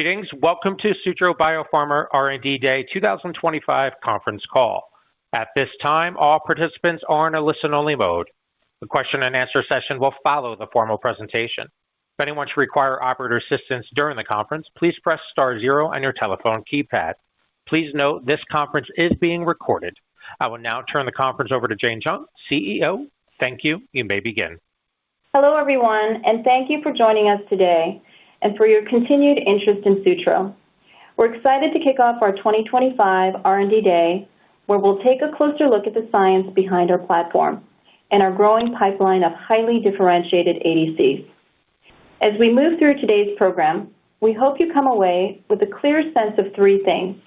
Greetings. Welcome to Sutro Biopharma R&D Day 2025 conference call. At this time, all participants are in a listen-only mode. The question-and-answer session will follow the formal presentation. If anyone should require operator assistance during the conference, please press star zero on your telephone keypad. Please note this conference is being recorded. I will now turn the conference over to Jane Chung, CEO. Thank you. You may begin. Hello, everyone, and thank you for joining us today and for your continued interest in Sutro. We're excited to kick off our 2025 R&D Day, where we'll take a closer look at the science behind our platform and our growing pipeline of highly differentiated ADCs. As we move through today's program, we hope you come away with a clear sense of three things.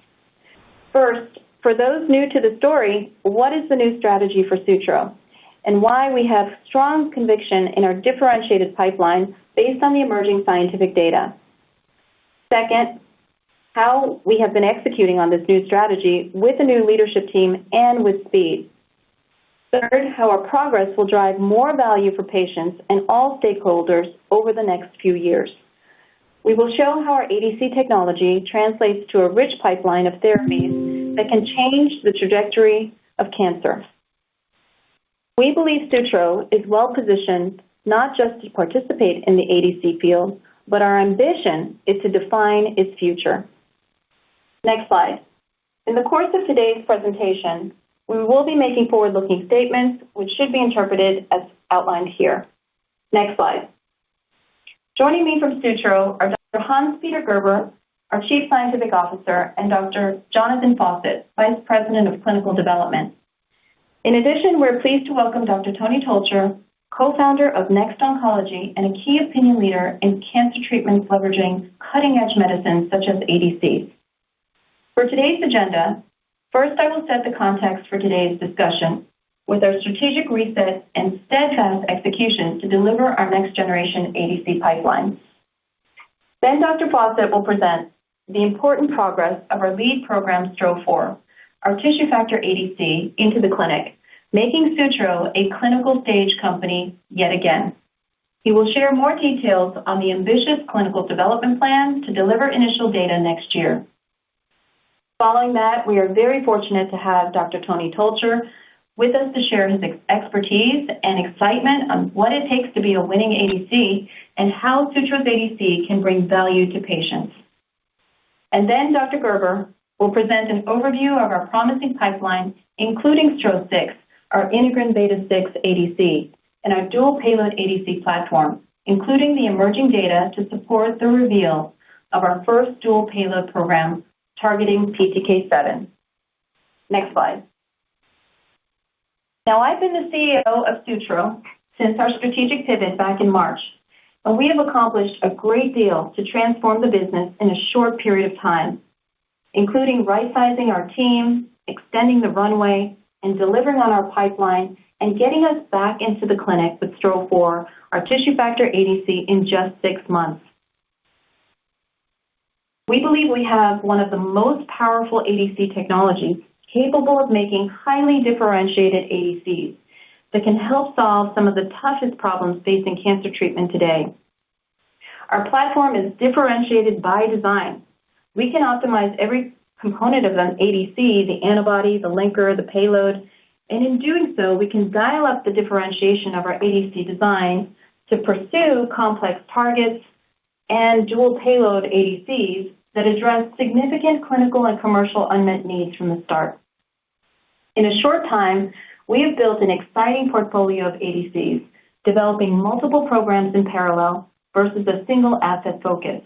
First, for those new to the story, what is the new strategy for Sutro, and why we have strong conviction in our differentiated pipeline based on the emerging scientific data. Second, how we have been executing on this new strategy with a new leadership team and with speed. Third, how our progress will drive more value for patients and all stakeholders over the next few years. We will show how our ADC technology translates to a rich pipeline of therapies that can change the trajectory of cancer. We believe Sutro is well-positioned not just to participate in the ADC field, but our ambition is to define its future. Next slide. In the course of today's presentation, we will be making forward-looking statements which should be interpreted as outlined here. Next slide. Joining me from Sutro are Dr. Hans-Peter Gerber, our Chief Scientific Officer, and Dr. Jonathan Fawcett, Vice President of Clinical Development. In addition, we're pleased to welcome Dr. Tony Tolcher, co-founder of Next Oncology and a key opinion leader in cancer treatments leveraging cutting-edge medicines such as ADCs. For today's agenda, first I will set the context for today's discussion with our strategic reset and steadfast execution to deliver our next-generation ADC pipeline. Then Dr. Fawcett will present the important progress of our lead program, STRO-004, our tissue factor ADC, into the clinic, making Sutro a clinical stage company yet again. He will share more details on the ambitious clinical development plan to deliver initial data next year. Following that, we are very fortunate to have Dr. Tony Tolcher with us to share his expertise and excitement on what it takes to be a winning ADC and how Sutro's ADC can bring value to patients. And then Dr. Gerber will present an overview of our promising pipeline, including STRO-006, our integrin beta-6 ADC, and our dual payload ADC platform, including the emerging data to support the reveal of our first dual payload program targeting PTK7. Next slide. Now, I've been the CEO of Sutro since our strategic pivot back in March, and we have accomplished a great deal to transform the business in a short period of time, including right-sizing our team, extending the runway, and delivering on our pipeline, and getting us back into the clinic with STRO-004, our tissue factor ADC, in just 6 months. We believe we have one of the most powerful ADC technologies capable of making highly differentiated ADCs that can help solve some of the toughest problems facing cancer treatment today. Our platform is differentiated by design. We can optimize every component of an ADC, the antibody, the linker, the payload, and in doing so, we can dial up the differentiation of our ADC design to pursue complex targets and dual payload ADCs that address significant clinical and commercial unmet needs from the start. In a short time, we have built an exciting portfolio of ADCs, developing multiple programs in parallel versus a single asset focus.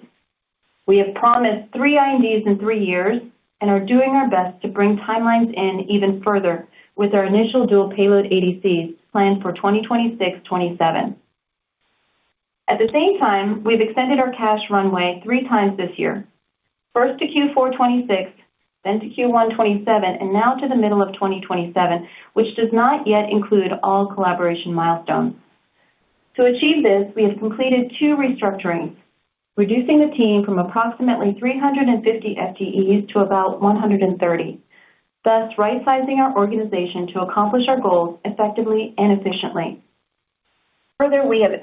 We have promised 3 INDs in 3 years and are doing our best to bring timelines in even further with our initial dual payload ADCs planned for 2026-27. At the same time, we've extended our cash runway 3 times this year, first to Q4 26, then to Q1 27, and now to the middle of 2027, which does not yet include all collaboration milestones. To achieve this, we have completed 2 restructurings, reducing the team from approximately 350 FTEs to about 130, thus right-sizing our organization to accomplish our goals effectively and efficiently. Further, we have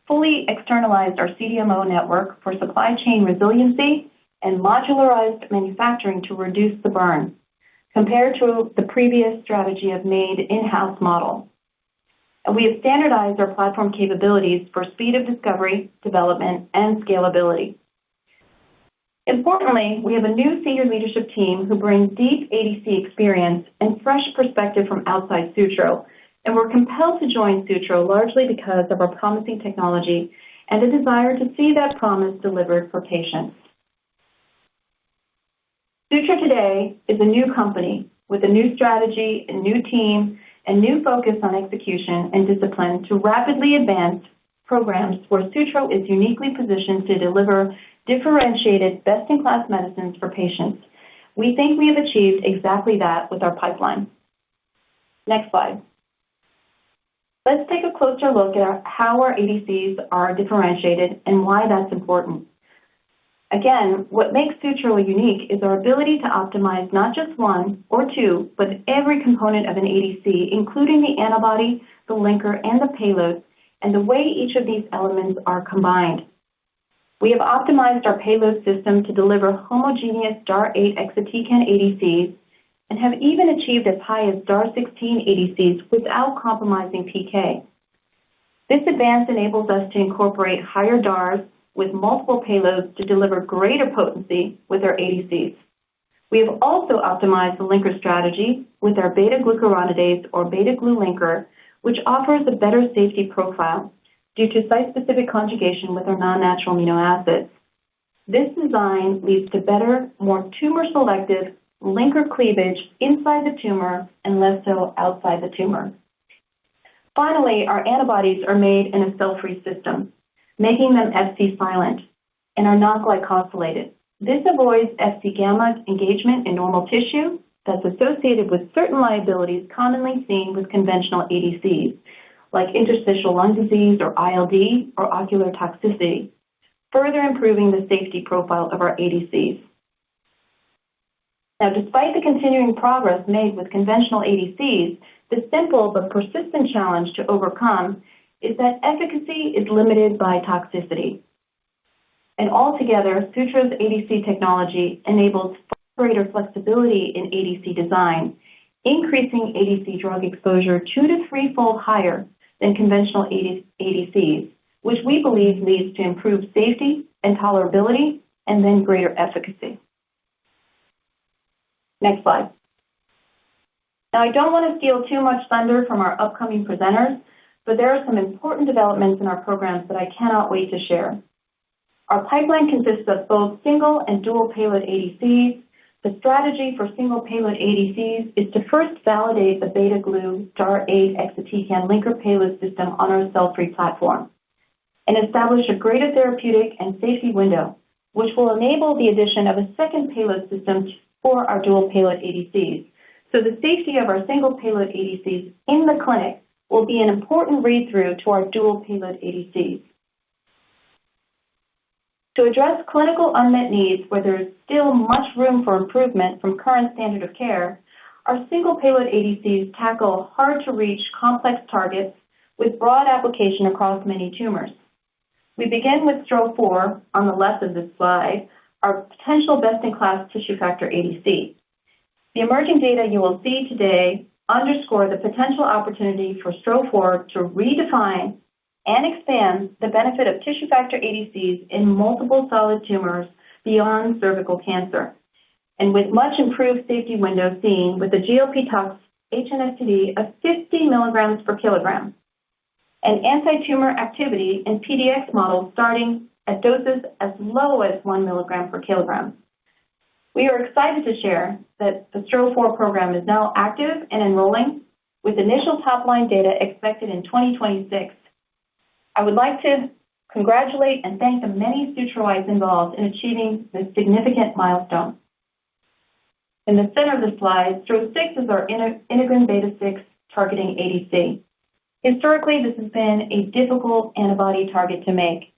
fully externalized our CDMO network for supply chain resiliency and modularized manufacturing to reduce the burn, compared to the previous strategy of made in-house model. And we have standardized our platform capabilities for speed of discovery, development, and scalability. Importantly, we have a new senior leadership team who brings deep ADC experience and fresh perspective from outside Sutro, and we're compelled to join Sutro largely because of our promising technology and a desire to see that promise delivered for patients. Sutro today is a new company with a new strategy, a new team, and new focus on execution and discipline to rapidly advance programs where Sutro is uniquely positioned to deliver differentiated, best-in-class medicines for patients. We think we have achieved exactly that with our pipeline. Next slide. Let's take a closer look at how our ADCs are differentiated and why that's important. Again, what makes Sutro unique is our ability to optimize not just one or two, but every component of an ADC, including the antibody, the linker, and the payload, and the way each of these elements are combined. We have optimized our payload system to deliver homogeneous DAR8 exatecan ADCs and have even achieved as high as DAR16 ADCs without compromising PK. This advance enables us to incorporate higher DARs with multiple payloads to deliver greater potency with our ADCs. We have also optimized the linker strategy with our beta-glucuronidase or beta-glu linker, which offers a better safety profile due to site-specific conjugation with our non-natural amino acids. This design leads to better, more tumor-selective linker cleavage inside the tumor and less so outside the tumor. Finally, our antibodies are made in a cell-free system, making them Fc silent and are not glycosylated. This avoids Fc gamma engagement in normal tissue that's associated with certain liabilities commonly seen with conventional ADCs, like interstitial lung disease or ILD or ocular toxicity, further improving the safety profile of our ADCs. Now, despite the continuing progress made with conventional ADCs, the simple but persistent challenge to overcome is that efficacy is limited by toxicity. And altogether, Sutro's ADC technology enables far greater flexibility in ADC design, increasing ADC drug exposure 2 to 3-fold higher than conventional ADCs, which we believe leads to improved safety and tolerability and then greater efficacy. Next slide. Now, I don't want to steal too much thunder from our upcoming presenters, but there are some important developments in our programs that I cannot wait to share. Our pipeline consists of both single and dual payload ADCs. The strategy for single payload ADCs is to first validate the beta-glu DAR8 exatecan linker payload system on our cell-free platform and establish a greater therapeutic and safety window, which will enable the addition of a second payload system for our dual payload ADCs. So the safety of our single payload ADCs in the clinic will be an important read-through to our dual payload ADCs. To address clinical unmet needs where there is still much room for improvement from current standard of care, our single payload ADCs tackle hard-to-reach complex targets with broad application across many tumors. We begin with STRO-4 on the left of this slide, our potential best-in-class tissue factor ADC. The emerging data you will see today underscore the potential opportunity for STRO-4 to redefine and expand the benefit of tissue factor ADCs in multiple solid tumors beyond cervical cancer, and with much improved safety window seen with a GLP tox HNSTD of 50 milligrams per kilogram, and anti-tumor activity in PDX models starting at doses as low as 1 milligram per kilogram. We are excited to share that the STRO-4 program is now active and enrolling, with initial top-line data expected in 2026. I would like to congratulate and thank the many Sutroites involved in achieving this significant milestone. In the center of the slide, STRO-6 is our integrin beta-6 targeting ADC. Historically, this has been a difficult antibody target to make,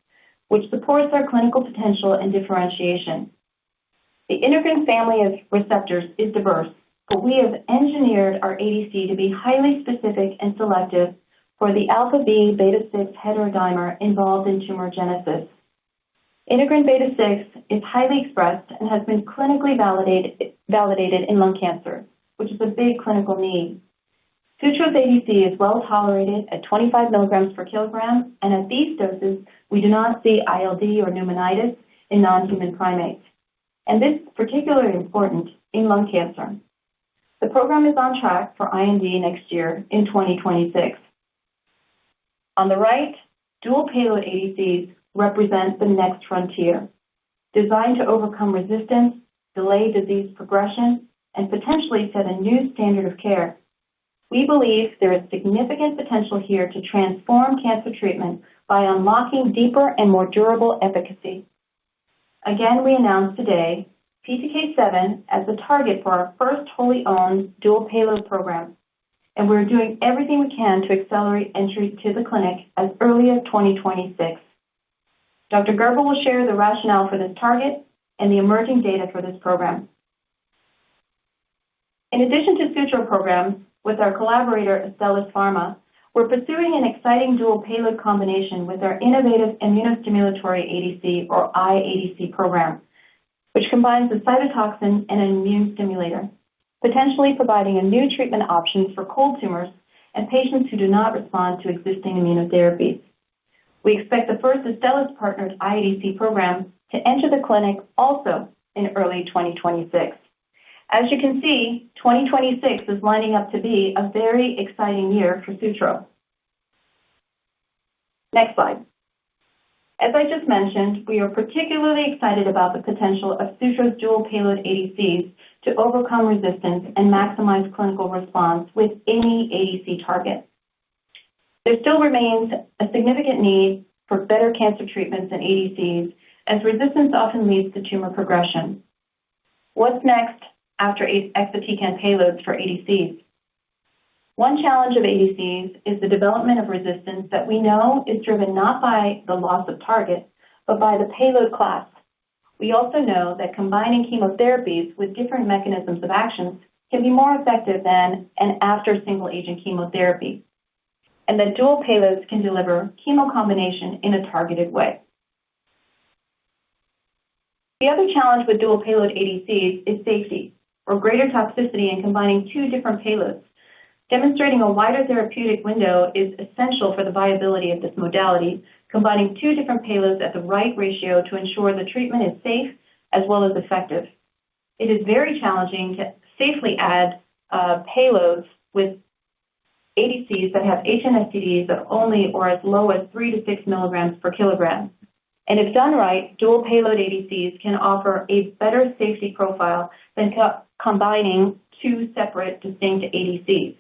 which supports our clinical potential and differentiation. The integrin family of receptors is diverse, but we have engineered our ADC to be highly specific and selective for the alpha-V beta-6 heterodimer involved in tumorigenesis. Integrin beta-6 is highly expressed and has been clinically validated in lung cancer, which is a big clinical need. Sutro's ADC is well tolerated at 25 milligrams per kilogram, and at these doses, we do not see ILD or pneumonitis in non-human primates. And this is particularly important in lung cancer. The program is on track for IND next year in 2026. On the right, dual payload ADCs represent the next frontier, designed to overcome resistance, delay disease progression, and potentially set a new standard of care. We believe there is significant potential here to transform cancer treatment by unlocking deeper and more durable efficacy. Again, we announced today PTK7 as the target for our first wholly owned dual payload program, and we're doing everything we can to accelerate entry to the clinic as early as 2026. Dr. Gerber will share the rationale for this target and the emerging data for this program. In addition to Sutro programs, with our collaborator Astellas Pharma, we're pursuing an exciting dual payload combination with our innovative immunostimulatory ADC, or iADC program, which combines a cytotoxin and an immune stimulator, potentially providing a new treatment option for cold tumors and patients who do not respond to existing immunotherapies. We expect the first Astellas-partnered iADC program to enter the clinic also in early 2026. As you can see, 2026 is lining up to be a very exciting year for Sutro. Next slide. As I just mentioned, we are particularly excited about the potential of Sutro's dual payload ADCs to overcome resistance and maximize clinical response with any ADC target. There still remains a significant need for better cancer treatments in ADCs, as resistance often leads to tumor progression. What's next after exatecan payloads for ADCs? One challenge of ADCs is the development of resistance that we know is driven not by the loss of target, but by the payload class. We also know that combining chemotherapies with different mechanisms of action can be more effective than an after single-agent chemotherapy, and that dual payloads can deliver chemo combination in a targeted way. The other challenge with dual payload ADCs is safety, or greater toxicity in combining two different payloads. Demonstrating a wider therapeutic window is essential for the viability of this modality, combining two different payloads at the right ratio to ensure the treatment is safe as well as effective. It is very challenging to safely add payloads with ADCs that have HNSTDs of only or as low as 3 to 6 milligrams per kilogram. And if done right, dual payload ADCs can offer a better safety profile than combining two separate, distinct ADCs.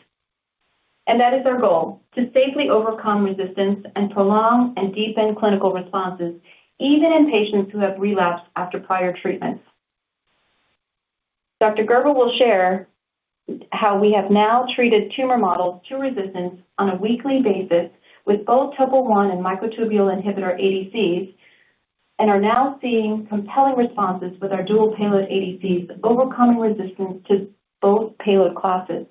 And that is our goal, to safely overcome resistance and prolong and deepen clinical responses, even in patients who have relapsed after prior treatments. Dr. Gerber will share how we have now treated tumor models to resistance on a weekly basis with both topo-1 and microtubule inhibitor ADCs, and are now seeing compelling responses with our dual payload ADCs overcoming resistance to both payload classes.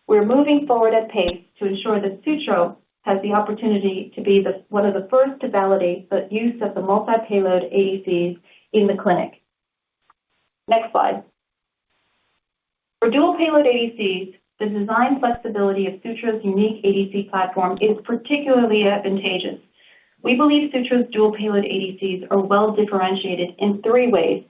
We're moving forward at pace to ensure that Sutro has the opportunity to be one of the first to validate the use of the multi-payload ADCs in the clinic. Next slide. For dual payload ADCs, the design flexibility of Sutro's unique ADC platform is particularly advantageous. We believe Sutro's dual payload ADCs are well differentiated in 3 ways.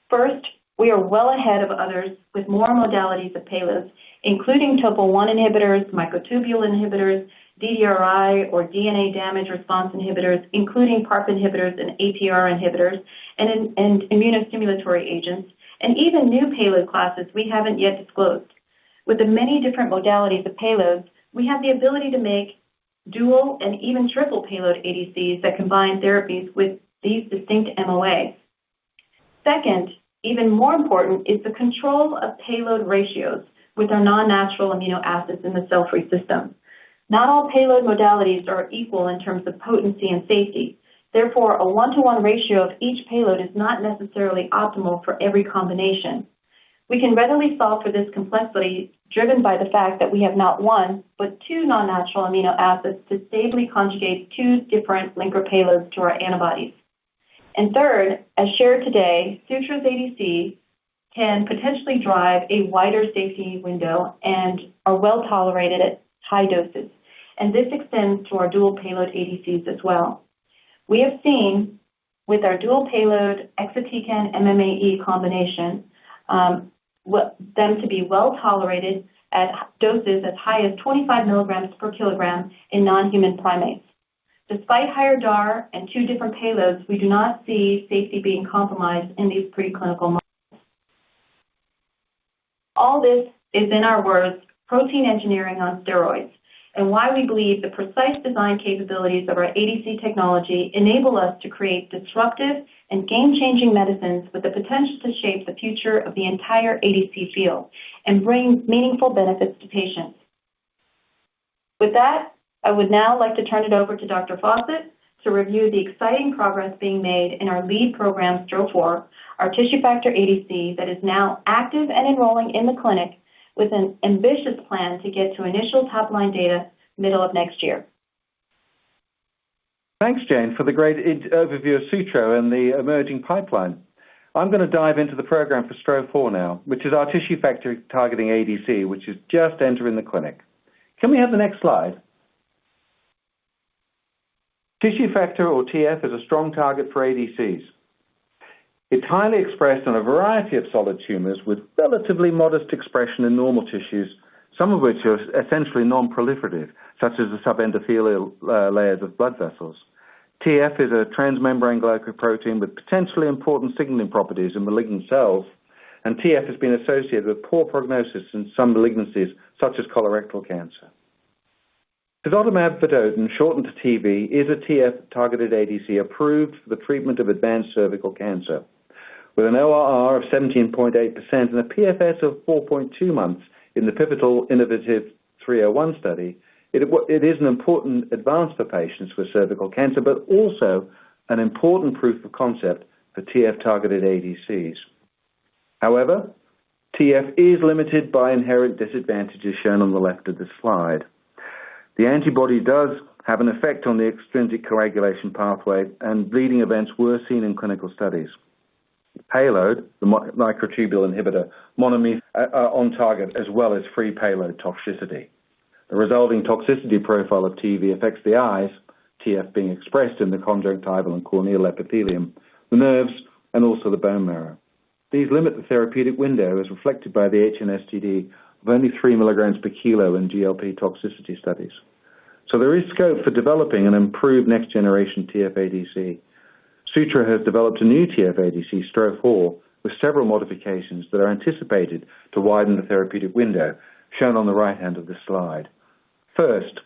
First, we are well ahead of others with more modalities of payloads, including topo-1 inhibitors, microtubule inhibitors, DDRI or DNA damage response inhibitors, including PARP inhibitors and APR inhibitors, and immunostimulatory agents, and even new payload classes we haven't yet disclosed. With the many different modalities of payloads, we have the ability to make dual and even triple payload ADCs that combine therapies with these distinct MOAs. Second, even more important is the control of payload ratios with our non-natural amino acids in the cell-free system. Not all payload modalities are equal in terms of potency and safety. Therefore, a 1-to-1 ratio of each payload is not necessarily optimal for every combination. We can readily solve for this complexity driven by the fact that we have not 1, but 2 non-natural amino acids to stably conjugate 2 different linker payloads to our antibodies. And third, as shared today, Sutro's ADC can potentially drive a wider safety window and are well tolerated at high doses. And this extends to our dual payload ADCs as well. We have seen with our dual payload exatecan MMAE combination, them to be well tolerated at doses as high as 25 milligrams per kilogram in non-human primates. Despite higher DAR and two different payloads, we do not see safety being compromised in these preclinical models. All this is, in our words, protein engineering on steroids, and why we believe the precise design capabilities of our ADC technology enable us to create disruptive and game-changing medicines with the potential to shape the future of the entire ADC field and bring meaningful benefits to patients. With that, I would now like to turn it over to Dr. Fawcett to review the exciting progress being made in our lead program, STRO-4, our tissue factor ADC that is now active and enrolling in the clinic with an ambitious plan to get to initial top-line data middle of next year. Thanks, Jane, for the great overview of Sutro and the emerging pipeline. I'm going to dive into the program for STRO-4 now, which is our tissue factor targeting ADC, which is just entering the clinic. Can we have the next slide? Tissue factor, or TF, is a strong target for ADCs. It's highly expressed on a variety of solid tumors with relatively modest expression in normal tissues, some of which are essentially non-proliferative, such as the subendothelial layers of blood vessels. TF is a transmembrane glycoprotein with potentially important signaling properties in malignant cells, and TF has been associated with poor prognosis in some malignancies, such as colorectal cancer. Tisotumab vedotin, shortened to TV, is a TF-targeted ADC approved for the treatment of advanced cervical cancer. With an ORR of 17.8% and a PFS of 4.2 months in the pivotal innovative 301 study, it is an important advance for patients with cervical cancer, but also an important proof of concept for TF-targeted ADCs. However, TF is limited by inherent disadvantages shown on the left of the slide. The antibody does have an effect on the extrinsic coagulation pathway, and bleeding events were seen in clinical studies. The payload, the microtubule inhibitor, monomethyl are on target, as well as free payload toxicity. The resulting toxicity profile of TV affects the eyes, TF being expressed in the conjunctival and corneal epithelium, the nerves, and also the bone marrow. These limit the therapeutic window as reflected by the HNSTD of only 3 milligrams per kilo in GLP toxicity studies. So there is scope for developing an improved next-generation TF-ADC. Sutro has developed a new TF-ADC, STRO-4, with several modifications that are anticipated to widen the therapeutic window, shown on the right hand of the slide. First,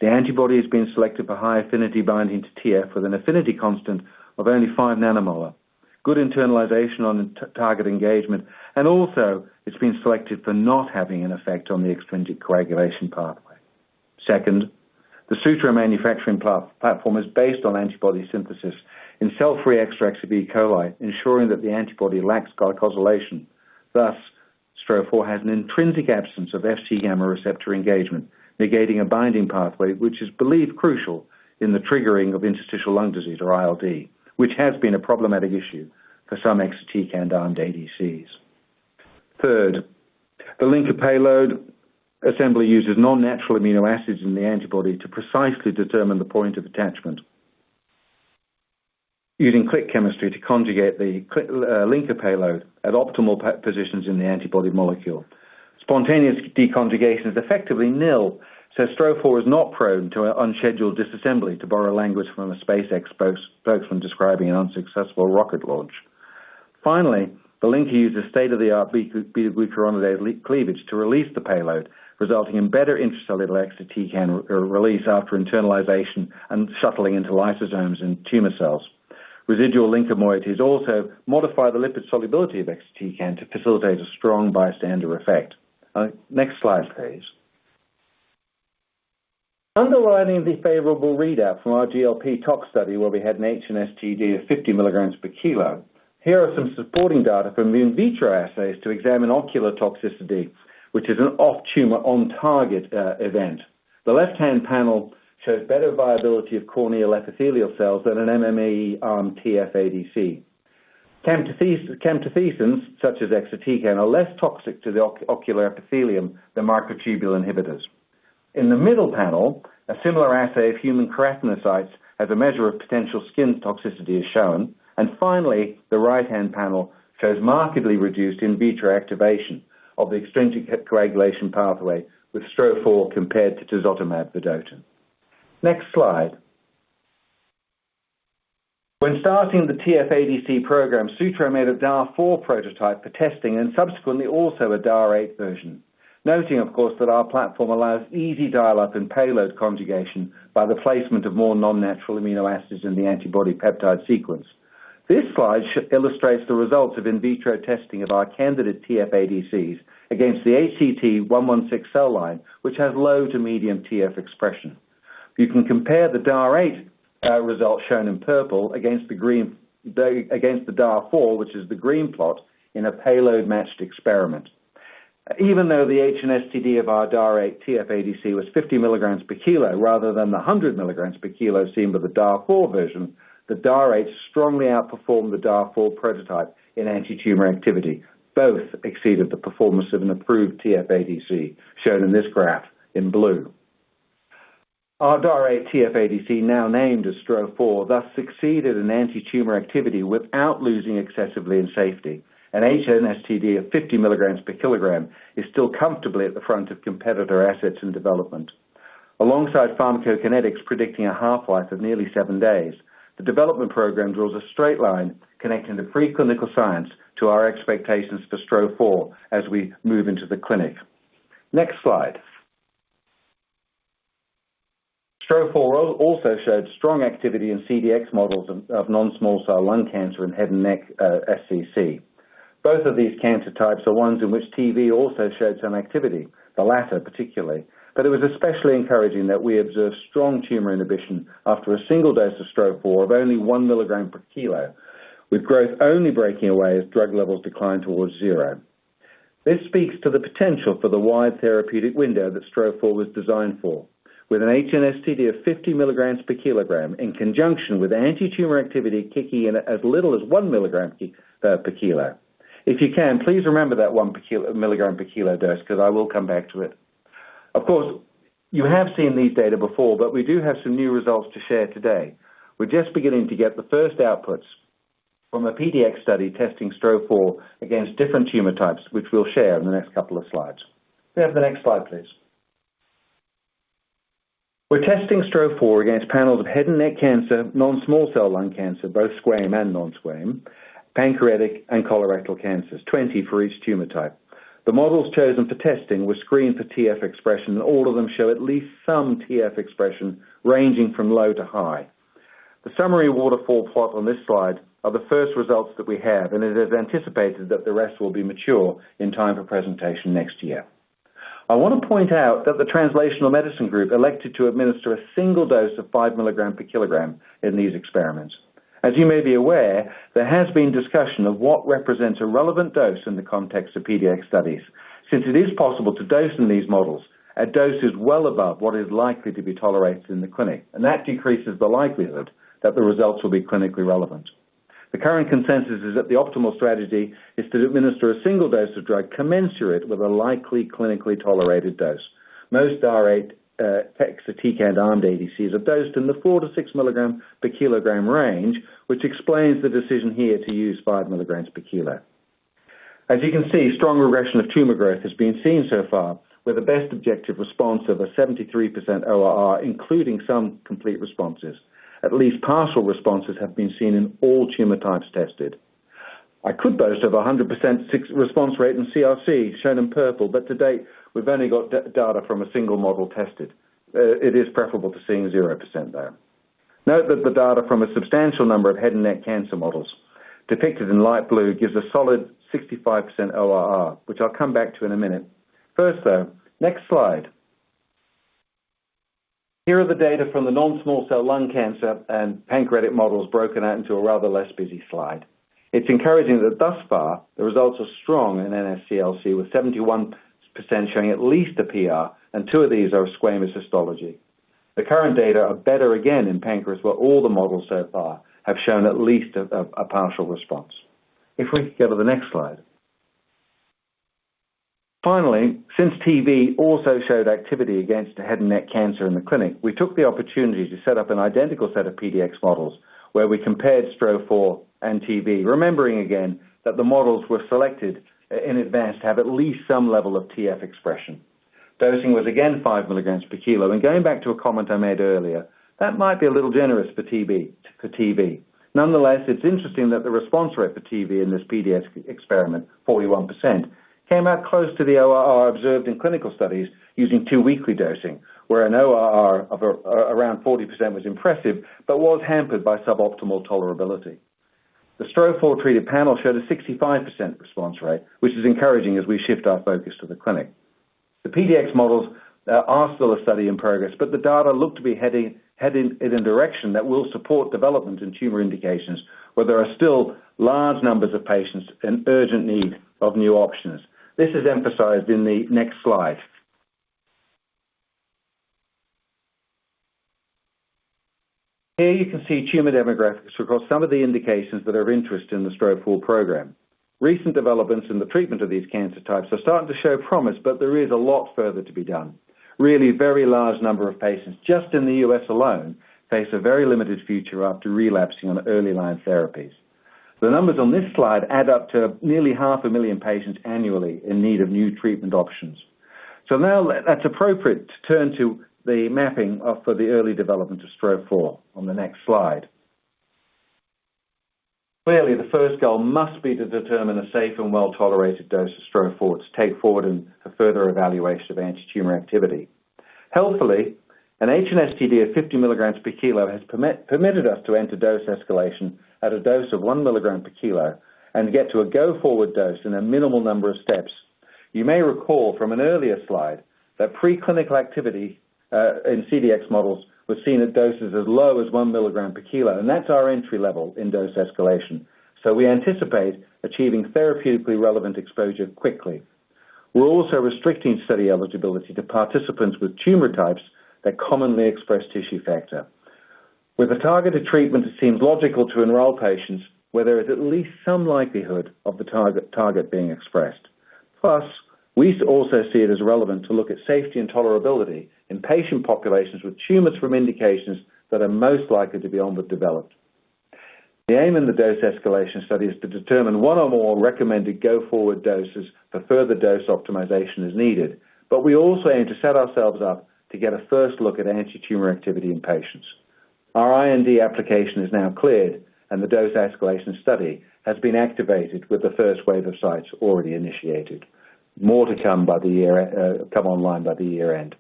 the antibody has been selected for high affinity binding to TF with an affinity constant of only 5 nanomolar, good internalization on target engagement, and also it's been selected for not having an effect on the extrinsic coagulation pathway. Second, the Sutro manufacturing platform is based on antibody synthesis in cell-free extracts of E. coli, ensuring that the antibody lacks glycosylation. Thus, STRO-4 has an intrinsic absence of Fc gamma receptor engagement, negating a binding pathway which is believed crucial in the triggering of interstitial lung disease, or ILD, which has been a problematic issue for some exatecan-armed ADCs. Third, the linker payload assembly uses non-natural amino acids in the antibody to precisely determine the point of attachment, using click chemistry to conjugate the linker payload at optimal positions in the antibody molecule. Spontaneous deconjugation is effectively nil, so STRO-4 is not prone to unscheduled disassembly, to borrow language from a SpaceX spokesman describing an unsuccessful rocket launch. Finally, the linker uses state-of-the-art beta-glucuronidase cleavage to release the payload, resulting in better intracellular exatecan release after internalization and shuttling into lysosomes in tumor cells. Residual linker moieties also modify the lipid solubility of exatecan to facilitate a strong bystander effect. Next slide, please. Underlining the favorable readout from our GLP tox study, where we had an HNSTD of 50 milligrams per kilo, here are some supporting data from in vitro assays to examine ocular toxicity, which is an off-tumor, on-target event. The left-hand panel shows better viability of corneal epithelial cells than an MMAE-armed TF-ADC. Camptothecins, such as exatecan, are less toxic to the ocular epithelium than microtubule inhibitors. In the middle panel, a similar assay of human keratinocytes as a measure of potential skin toxicity is shown. And finally, the right-hand panel shows markedly reduced in vitro activation of the extrinsic coagulation pathway with STRO-4 compared to tisotumab vedotin. Next slide. When starting the TF-ADC program, Sutro made a DAR4 prototype for testing and subsequently also a DAR8 version. Noting, of course, that our platform allows easy dial-up and payload conjugation by the placement of more non-natural amino acids in the antibody peptide sequence. This slide illustrates the results of in vitro testing of our candidate TF-ADCs against the HCT116 cell line, which has low to medium TF expression. You can compare the DAR8 results shown in purple against the DAR4, which is the green plot, in a payload-matched experiment. Even though the HNSTD of our DAR8 TF-ADC was 50 milligrams per kilo rather than the 100 milligrams per kilo seen with the DAR4 version, the DAR8 strongly outperformed the DAR4 prototype in anti-tumor activity. Both exceeded the performance of an approved TF-ADC, shown in this graph in blue. Our DAR8 TF-ADC, now named as STRO-4, thus succeeded in anti-tumor activity without losing excessively in safety. An HNSTD of 50 milligrams per kilogram is still comfortably at the front of competitor assets in development. Alongside pharmacokinetics predicting a half-life of nearly 7 days, the development program draws a straight line connecting the preclinical science to our expectations for STRO-4 as we move into the clinic. Next slide. STRO-4 also showed strong activity in CDX models of non-small cell lung cancer and head and neck SCC. Both of these cancer types are ones in which TV also showed some activity, the latter particularly, but it was especially encouraging that we observed strong tumor inhibition after a single dose of STRO-4 of only 1 milligram per kilo, with growth only breaking away as drug levels declined towards zero. This speaks to the potential for the wide therapeutic window that STRO-4 was designed for, with an HNSTD of 50 milligrams per kilogram in conjunction with anti-tumor activity kicking in at as little as 1 milligram per kilo. If you can, please remember that 1 milligram per kilo dose, because I will come back to it. Of course, you have seen these data before, but we do have some new results to share today. We're just beginning to get the first outputs from a PDX study testing STRO-4 against different tumor types, which we'll share in the next couple of slides. Can we have the next slide, please? We're testing STRO-4 against panels of head and neck cancer, non-small cell lung cancer, both squam and non-squam, pancreatic and colorectal cancers, 20 for each tumor type. The models chosen for testing were screened for TF expression, and all of them show at least some TF expression ranging from low to high. The summary waterfall plot on this slide are the first results that we have, and it is anticipated that the rest will be mature in time for presentation next year. I want to point out that the Translational Medicine Group elected to administer a single dose of 5 milligram per kilogram in these experiments. As you may be aware, there has been discussion of what represents a relevant dose in the context of PDX studies, since it is possible to dose in these models at doses well above what is likely to be tolerated in the clinic, and that decreases the likelihood that the results will be clinically relevant. The current consensus is that the optimal strategy is to administer a single dose of drug commensurate with a likely clinically tolerated dose. Most DAR8 exatecan-armed ADCs are dosed in the 4 to 6 milligram per kilogram range, which explains the decision here to use 5 milligrams per kilo. As you can see, strong regression of tumor growth has been seen so far, with a best objective response of a 73% ORR, including some complete responses. At least partial responses have been seen in all tumor types tested. I could boast of a 100% response rate in CRC, shown in purple, but to date, we've only got data from a single model tested. It is preferable to seeing 0% though. Note that the data from a substantial number of head and neck cancer models, depicted in light blue, gives a solid 65% ORR, which I'll come back to in a minute. First though, next slide. Here are the data from the non-small cell lung cancer and pancreatic models broken out into a rather less busy slide. It's encouraging that thus far, the results are strong in NSCLC, with 71% showing at least a PR, and 2 of these are squamous histology. The current data are better again in pancreas, where all the models so far have shown at least a partial response. If we could go to the next slide. Finally, since TV also showed activity against head and neck cancer in the clinic, we took the opportunity to set up an identical set of PDX models where we compared STRO4 and TV, remembering again that the models were selected in advance to have at least some level of TF expression. Dosing was again 5 milligrams per kilo, and going back to a comment I made earlier, that might be a little generous for TV. Nonetheless, it's interesting that the response rate for TV in this PDX experiment, 41%, came out close to the ORR observed in clinical studies using 2-weekly dosing, where an ORR of around 40% was impressive, but was hampered by suboptimal tolerability. The STRO4 treated panel showed a 65% response rate, which is encouraging as we shift our focus to the clinic. The PDX models are still a study in progress, but the data look to be heading in a direction that will support development in tumor indications where there are still large numbers of patients in urgent need of new options. This is emphasized in the next slide. Here you can see tumor demographics across some of the indications that are of interest in the STRO4 program. Recent developments in the treatment of these cancer types are starting to show promise, but there is a lot further to be done. Really, very large number of patients, just in the US alone, face a very limited future after relapsing on early line therapies. The numbers on this slide add up to nearly 500,000 patients annually in need of new treatment options. So now that's appropriate to turn to the mapping for the early development of STRO4 on the next slide. Clearly, the first goal must be to determine a safe and well-tolerated dose of STRO4 to take forward in a further evaluation of anti-tumor activity. Helpfully, an HNSTD of 50 milligrams per kilo has permitted us to enter dose escalation at a dose of 1 milligram per kilo and get to a go-forward dose in a minimal number of steps. You may recall from an earlier slide that preclinical activity in CDX models was seen at doses as low as 1 milligram per kilo, and that's our entry level in dose escalation. So we anticipate achieving therapeutically relevant exposure quickly. We're also restricting study eligibility to participants with tumor types that commonly express tissue factor. With a targeted treatment, it seems logical to enroll patients where there is at least some likelihood of the target being expressed. Plus, we also see it as relevant to look at safety and tolerability in patient populations with tumors from indications that are most likely to be onward developed. The aim in the dose escalation study is to determine one or more recommended go-forward doses for further dose optimization as needed, but we also aim to set ourselves up to get a first look at anti-tumor activity in patients. Our IND application is now cleared, and the dose escalation study has been activated with the first wave of sites already initiated. More to come by come online by the year end.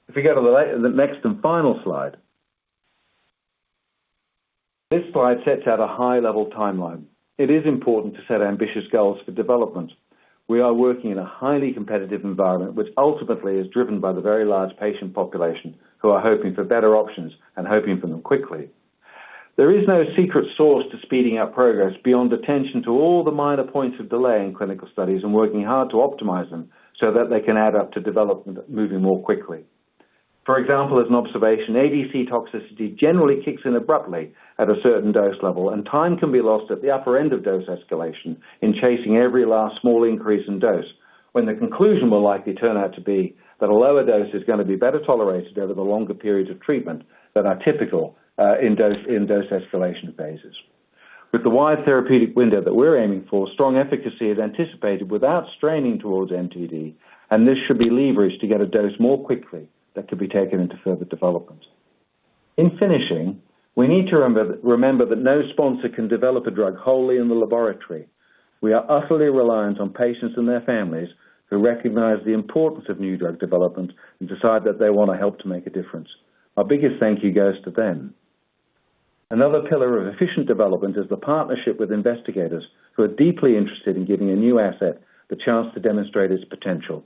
If we go to the next and final slide. This slide sets out a high-level timeline. It is important to set ambitious goals for development. We are working in a highly competitive environment, which ultimately is driven by the very large patient population who are hoping for better options and hoping for them quickly. There is no secret sauce to speeding up progress beyond attention to all the minor points of delay in clinical studies and working hard to optimize them so that they can add up to development moving more quickly. For example, as an observation, ADC toxicity generally kicks in abruptly at a certain dose level, and time can be lost at the upper end of dose escalation in chasing every last small increase in dose, when the conclusion will likely turn out to be that a lower dose is going to be better tolerated over the longer periods of treatment that are typical in dose escalation phases. With the wide therapeutic window that we're aiming for, strong efficacy is anticipated without straining towards MTD, and this should be leveraged to get a dose more quickly that could be taken into further development. In finishing, we need to remember that no sponsor can develop a drug wholly in the laboratory. We are utterly reliant on patients and their families who recognize the importance of new drug development and decide that they want to help to make a difference. Our biggest thank you goes to them. Another pillar of efficient development is the partnership with investigators who are deeply interested in giving a new asset the chance to demonstrate its potential.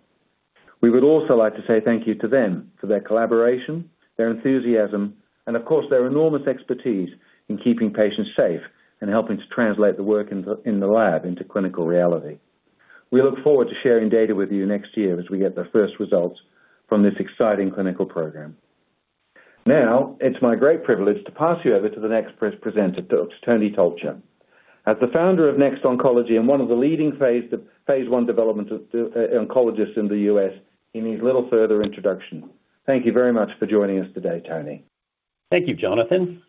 We would also like to say thank you to them for their collaboration, their enthusiasm, and of course their enormous expertise in keeping patients safe and helping to translate the work in the lab into clinical reality. We look forward to sharing data with you next year as we get the first results from this exciting clinical program. Now, it's my great privilege to pass you over to the next presenter, Dr. Tony Tolcher. As the founder of Next Oncology and one of the leading phase 1 development oncologists in the U.S., he needs little further introduction. Thank you very much for joining us today, Tony. Thank you, Jonathan.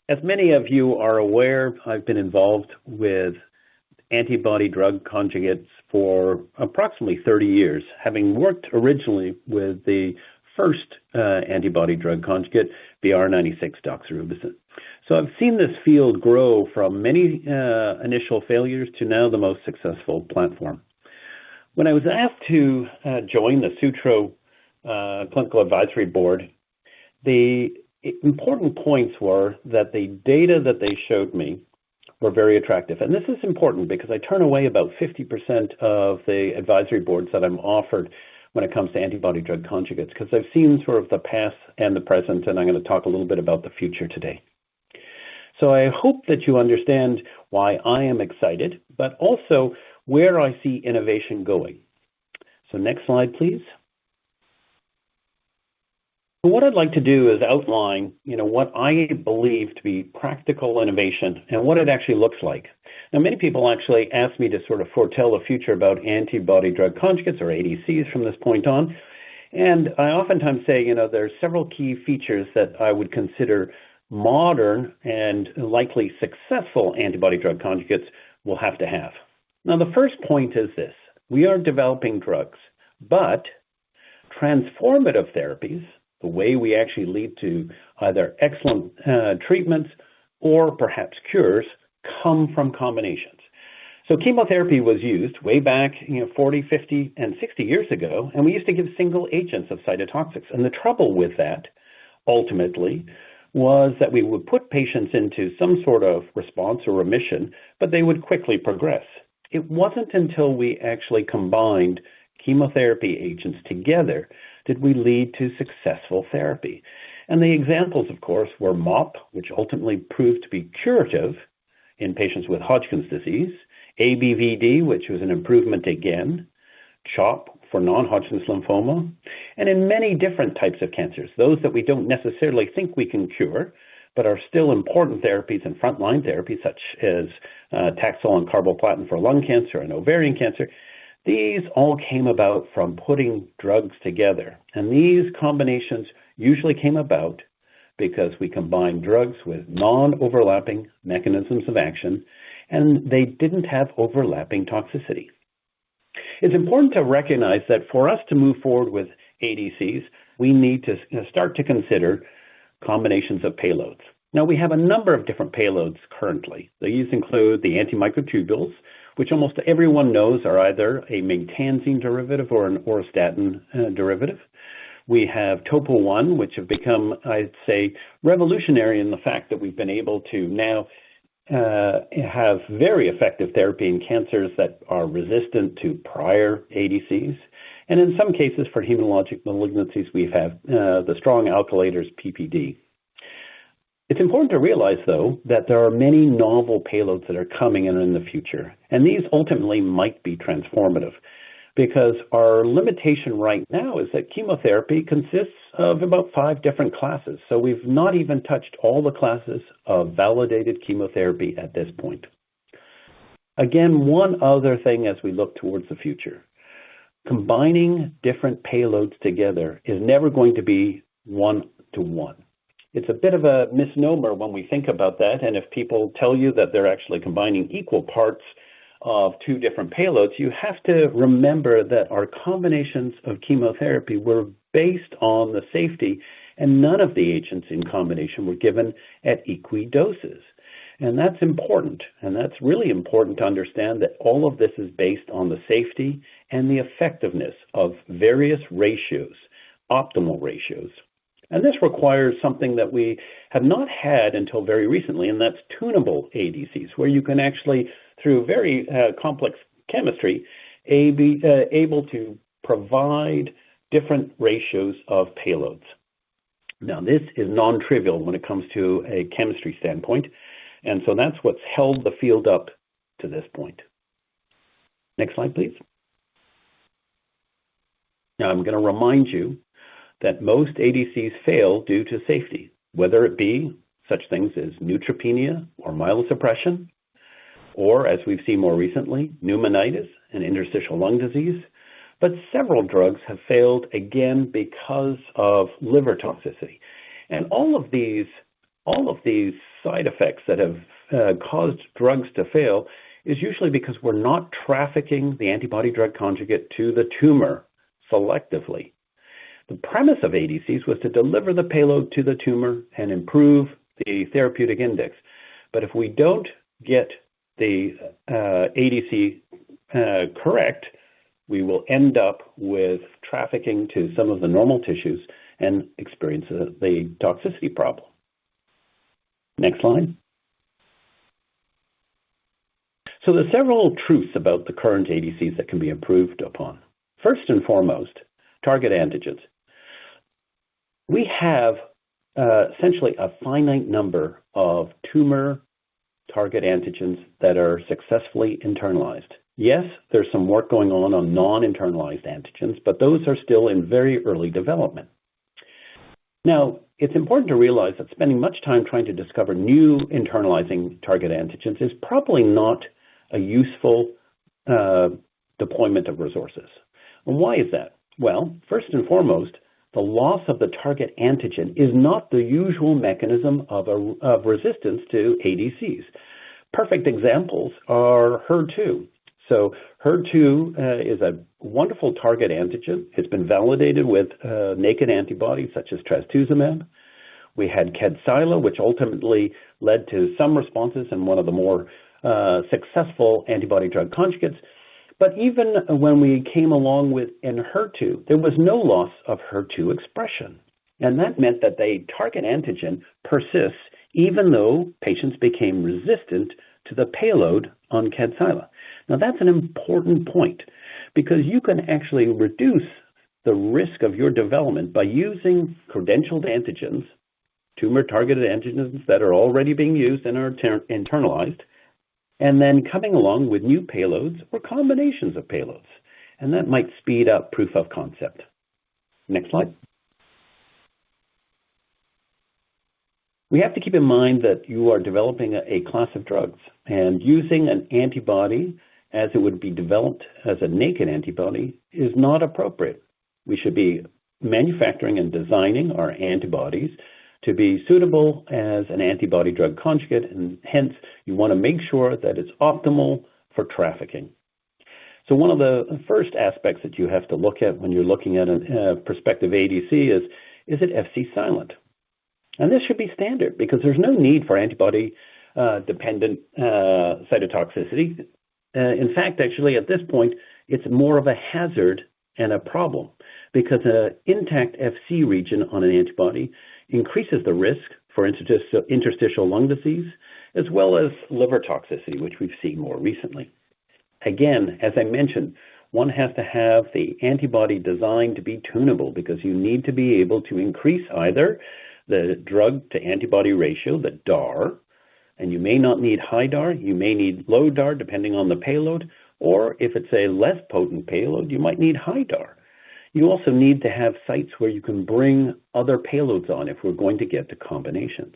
As many of you are aware, I've been involved with antibody drug conjugates for approximately 30 years, having worked originally with the first antibody drug conjugate, BR96 doxorubicin. So I've seen this field grow from many initial failures to now the most successful platform. When I was asked to join the Sutro Clinical Advisory Board, the important points were that the data that they showed me were very attractive. And this is important because I turn away about 50% of the advisory boards that I'm offered when it comes to antibody drug conjugates, because I've seen sort of the past and the present, and I'm going to talk a little bit about the future today. So I hope that you understand why I am excited, but also where I see innovation going. So next slide, please. What I'd like to do is outline, what I believe to be practical innovation and what it actually looks like. Now, many people actually ask me to sort of foretell the future about antibody drug conjugates or ADCs from this point on. And I oftentimes say, there's several key features that I would consider modern and likely successful antibody drug conjugates will have to have. Now, the first point is this. We are developing drugs, but transformative therapies, the way we actually lead to either excellent treatments or perhaps cures, come from combinations. So chemotherapy was used way back 40, 50, and 60 years ago, and we used to give single agents of cytotoxics. And the trouble with that, ultimately, was that we would put patients into some sort of response or remission, but they would quickly progress. It wasn't until we actually combined chemotherapy agents together did we lead to successful therapy. And the examples, of course, were MOP, which ultimately proved to be curative in patients with Hodgkin's disease, ABVD, which was an improvement again, CHOP for non-Hodgkin's lymphoma, and in many different types of cancers, those that we don't necessarily think we can cure, but are still important therapies and frontline therapies, such as Taxol and carboplatin for lung cancer and ovarian cancer. These all came about from putting drugs together. And these combinations usually came about because we combined drugs with non-overlapping mechanisms of action, and they didn't have overlapping toxicity. It's important to recognize that for us to move forward with ADCs, we need to start to consider combinations of payloads. Now, we have a number of different payloads currently. These include the antimicrotubules, which almost everyone knows are either a maytansine derivative or an auristatin derivative. We have Topo1, which have become, I'd say, revolutionary in the fact that we've been able to now have very effective therapy in cancers that are resistant to prior ADCs. And in some cases, for hematologic malignancies, we have the strong alkylators PPD. It's important to realize, though, that there are many novel payloads that are coming in the future, and these ultimately might be transformative because our limitation right now is that chemotherapy consists of about 5 different classes, so we've not even touched all the classes of validated chemotherapy at this point. Again, one other thing as we look towards the future, combining different payloads together is never going to be one-to-one. It's a bit of a misnomer when we think about that, and if people tell you that they're actually combining equal parts of 2 different payloads, you have to remember that our combinations of chemotherapy were based on the safety, and none of the agents in combination were given at equal doses. And that's important, and that's really important to understand that all of this is based on the safety and the effectiveness of various ratios, optimal ratios. And this requires something that we have not had until very recently, and that's tunable ADCs, where you can actually, through very complex chemistry, be able to provide different ratios of payloads. Now, this is non-trivial when it comes to a chemistry standpoint, and so that's what's held the field up to this point. Next slide, please. Now, I'm going to remind you that most ADCs fail due to safety, whether it be such things as neutropenia or myelosuppression, or, as we've seen more recently, pneumonitis and interstitial lung disease. But several drugs have failed again because of liver toxicity. And all of these side effects that have caused drugs to fail is usually because we're not trafficking the antibody drug conjugate to the tumor selectively. The premise of ADCs was to deliver the payload to the tumor and improve the therapeutic index. But if we don't get the ADC correct, we will end up with trafficking to some of the normal tissues and experience the toxicity problem. Next slide. So there's several truths about the current ADCs that can be improved upon. First and foremost, target antigens. We have essentially a finite number of tumor target antigens that are successfully internalized. Yes, there's some work going on non-internalized antigens, but those are still in very early development. Now, it's important to realize that spending much time trying to discover new internalizing target antigens is probably not a useful deployment of resources. And why is that? Well, first and foremost, the loss of the target antigen is not the usual mechanism of resistance to ADCs. Perfect examples are HER2. So HER2 is a wonderful target antigen. It's been validated with naked antibodies such as trastuzumab. We had Kadcyla, which ultimately led to some responses in one of the more successful antibody-drug conjugates. But even when we came along with Enhertu, there was no loss of HER2 expression. And that meant that the target antigen persists even though patients became resistant to the payload on Kadcyla. Now, that's an important point because you can actually reduce the risk of your development by using credentialed antigens, tumor-targeted antigens that are already being used and are internalized, and then coming along with new payloads or combinations of payloads. And that might speed up proof of concept. Next slide. We have to keep in mind that you are developing a class of drugs, and using an antibody as it would be developed as a naked antibody is not appropriate. We should be manufacturing and designing our antibodies to be suitable as an antibody drug conjugate, and hence you want to make sure that it's optimal for trafficking. So one of the first aspects that you have to look at when you're looking at a prospective ADC is it Fc silent? And this should be standard because there's no need for antibody-dependent cytotoxicity. In fact, actually, at this point, it's more of a hazard and a problem because an intact Fc region on an antibody increases the risk for interstitial lung disease as well as liver toxicity, which we've seen more recently. Again, as I mentioned, one has to have the antibody designed to be tunable because you need to be able to increase either the drug-to-antibody ratio, the DAR, and you may not need high DAR, you may need low DAR depending on the payload, or if it's a less potent payload, you might need high DAR. You also need to have sites where you can bring other payloads on if we're going to get to combinations.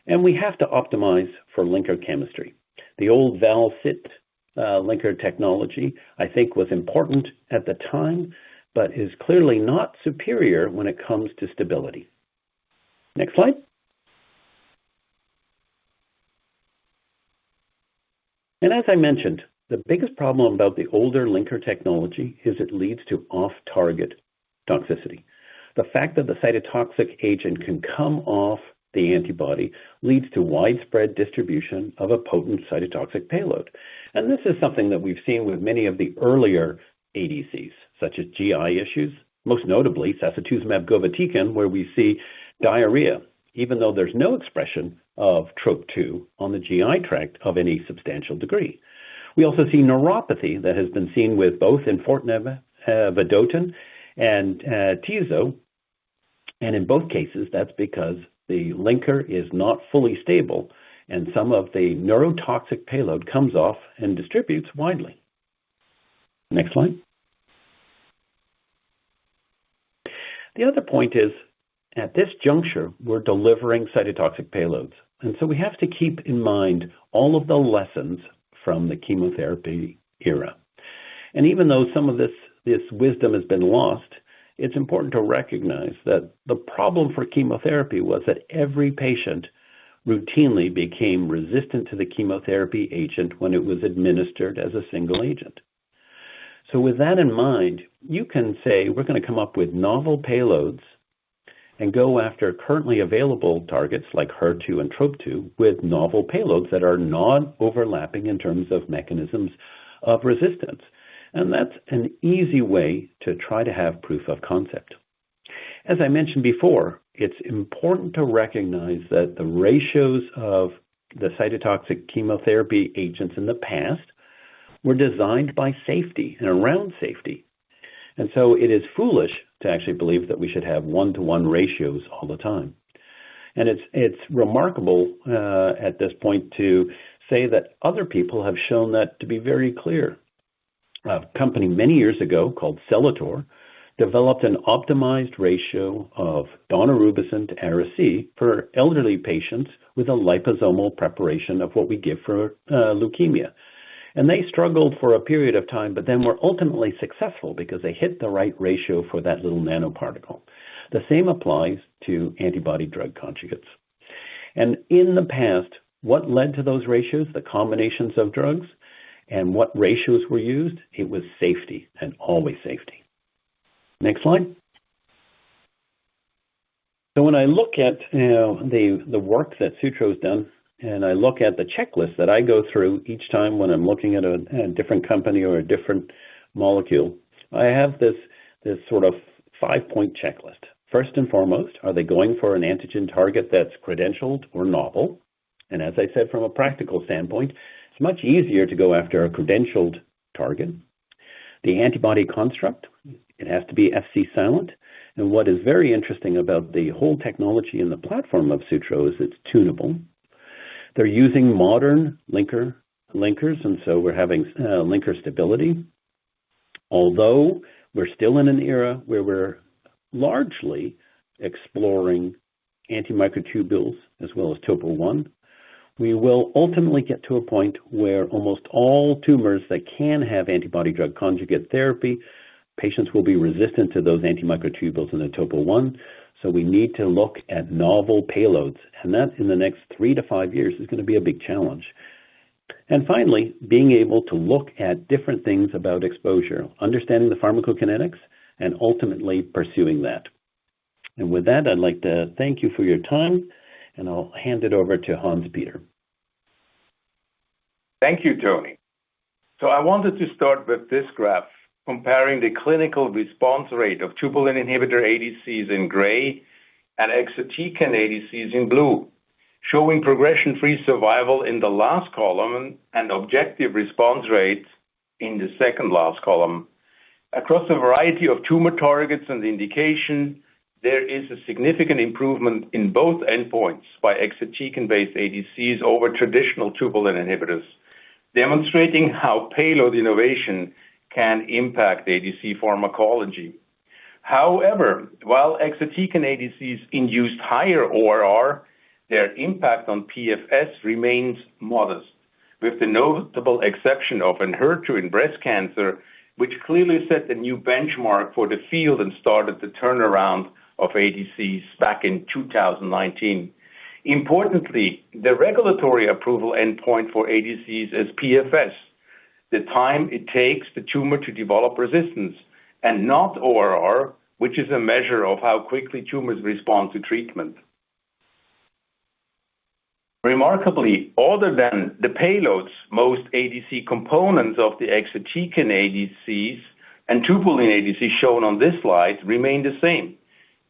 And we have to optimize for linker chemistry. The old val-cit linker technology, I think, was important at the time, but is clearly not superior when it comes to stability. Next slide. And as I mentioned, the biggest problem about the older linker technology is it leads to off-target toxicity. The fact that the cytotoxic agent can come off the antibody leads to widespread distribution of a potent cytotoxic payload. And this is something that we've seen with many of the earlier ADCs, such as GI issues, most notably sacituzumab govitecan, where we see diarrhea, even though there's no expression of TROP2 on the GI tract of any substantial degree. We also see neuropathy that has been seen with both enfortumab vedotin and tizo, and in both cases, that's because the linker is not fully stable, and some of the neurotoxic payload comes off and distributes widely. Next slide. The other point is, at this juncture, we're delivering cytotoxic payloads. And so we have to keep in mind all of the lessons from the chemotherapy era. And even though some of this wisdom has been lost, it's important to recognize that the problem for chemotherapy was that every patient routinely became resistant to the chemotherapy agent when it was administered as a single agent. So with that in mind, you can say we're going to come up with novel payloads and go after currently available targets like HER2 and TROP2 with novel payloads that are non-overlapping in terms of mechanisms of resistance. And that's an easy way to try to have proof of concept. As I mentioned before, it's important to recognize that the ratios of the cytotoxic chemotherapy agents in the past were designed by safety and around safety. And so it is foolish to actually believe that we should have one-to-one ratios all the time. And it's remarkable at this point to say that other people have shown that to be very clear. A company many years ago called Celator developed an optimized ratio of daunorubicin to Ara-C for elderly patients with a liposomal preparation of what we give for leukemia. And they struggled for a period of time, but then were ultimately successful because they hit the right ratio for that little nanoparticle. The same applies to antibody drug conjugates. And in the past, what led to those ratios, the combinations of drugs, and what ratios were used? It was safety, and always safety. Next slide. So when I look at the work that Sutro's done, and I look at the checklist that I go through each time when I'm looking at a different company or a different molecule, I have this sort of 5-point checklist. First and foremost, are they going for an antigen target that's credentialed or novel? And as I said, from a practical standpoint, it's much easier to go after a credentialed target. The antibody construct, it has to be FC silent. And what is very interesting about the whole technology and the platform of Sutro is it's tunable. They're using modern linkers, and so we're having linker stability. Although we're still in an era where we're largely exploring antimicrotubules as well as topo-1, we will ultimately get to a point where almost all tumors that can have antibody-drug conjugate therapy, patients will be resistant to those antimicrotubules and the topo-1. So we need to look at novel payloads, and that in the next 3 to 5 years is going to be a big challenge. And finally, being able to look at different things about exposure, understanding the pharmacokinetics, and ultimately pursuing that. And with that, I'd like to thank you for your time, and I'll hand it over to Hans-Peter. Thank you, Tony. So I wanted to start with this graph, comparing the clinical response rate of tubulin inhibitor ADCs in gray and exatecan ADCs in blue, showing progression-free survival in the last column and objective response rate in the second last column. Across a variety of tumor targets and indication, there is a significant improvement in both endpoints by exatecan-based ADCs over traditional tubulin inhibitors, demonstrating how payload innovation can impact ADC pharmacology. However, while exatecan ADCs induced higher ORR, their impact on PFS remains modest, with the notable exception of Enhertu in breast cancer, which clearly set a new benchmark for the field and started the turnaround of ADCs back in 2019. Importantly, the regulatory approval endpoint for ADCs is PFS, the time it takes the tumor to develop resistance, and not ORR, which is a measure of how quickly tumors respond to treatment. Remarkably, other than the payloads, most ADC components of the exatecan ADCs and tubulin ADCs shown on this slide remain the same,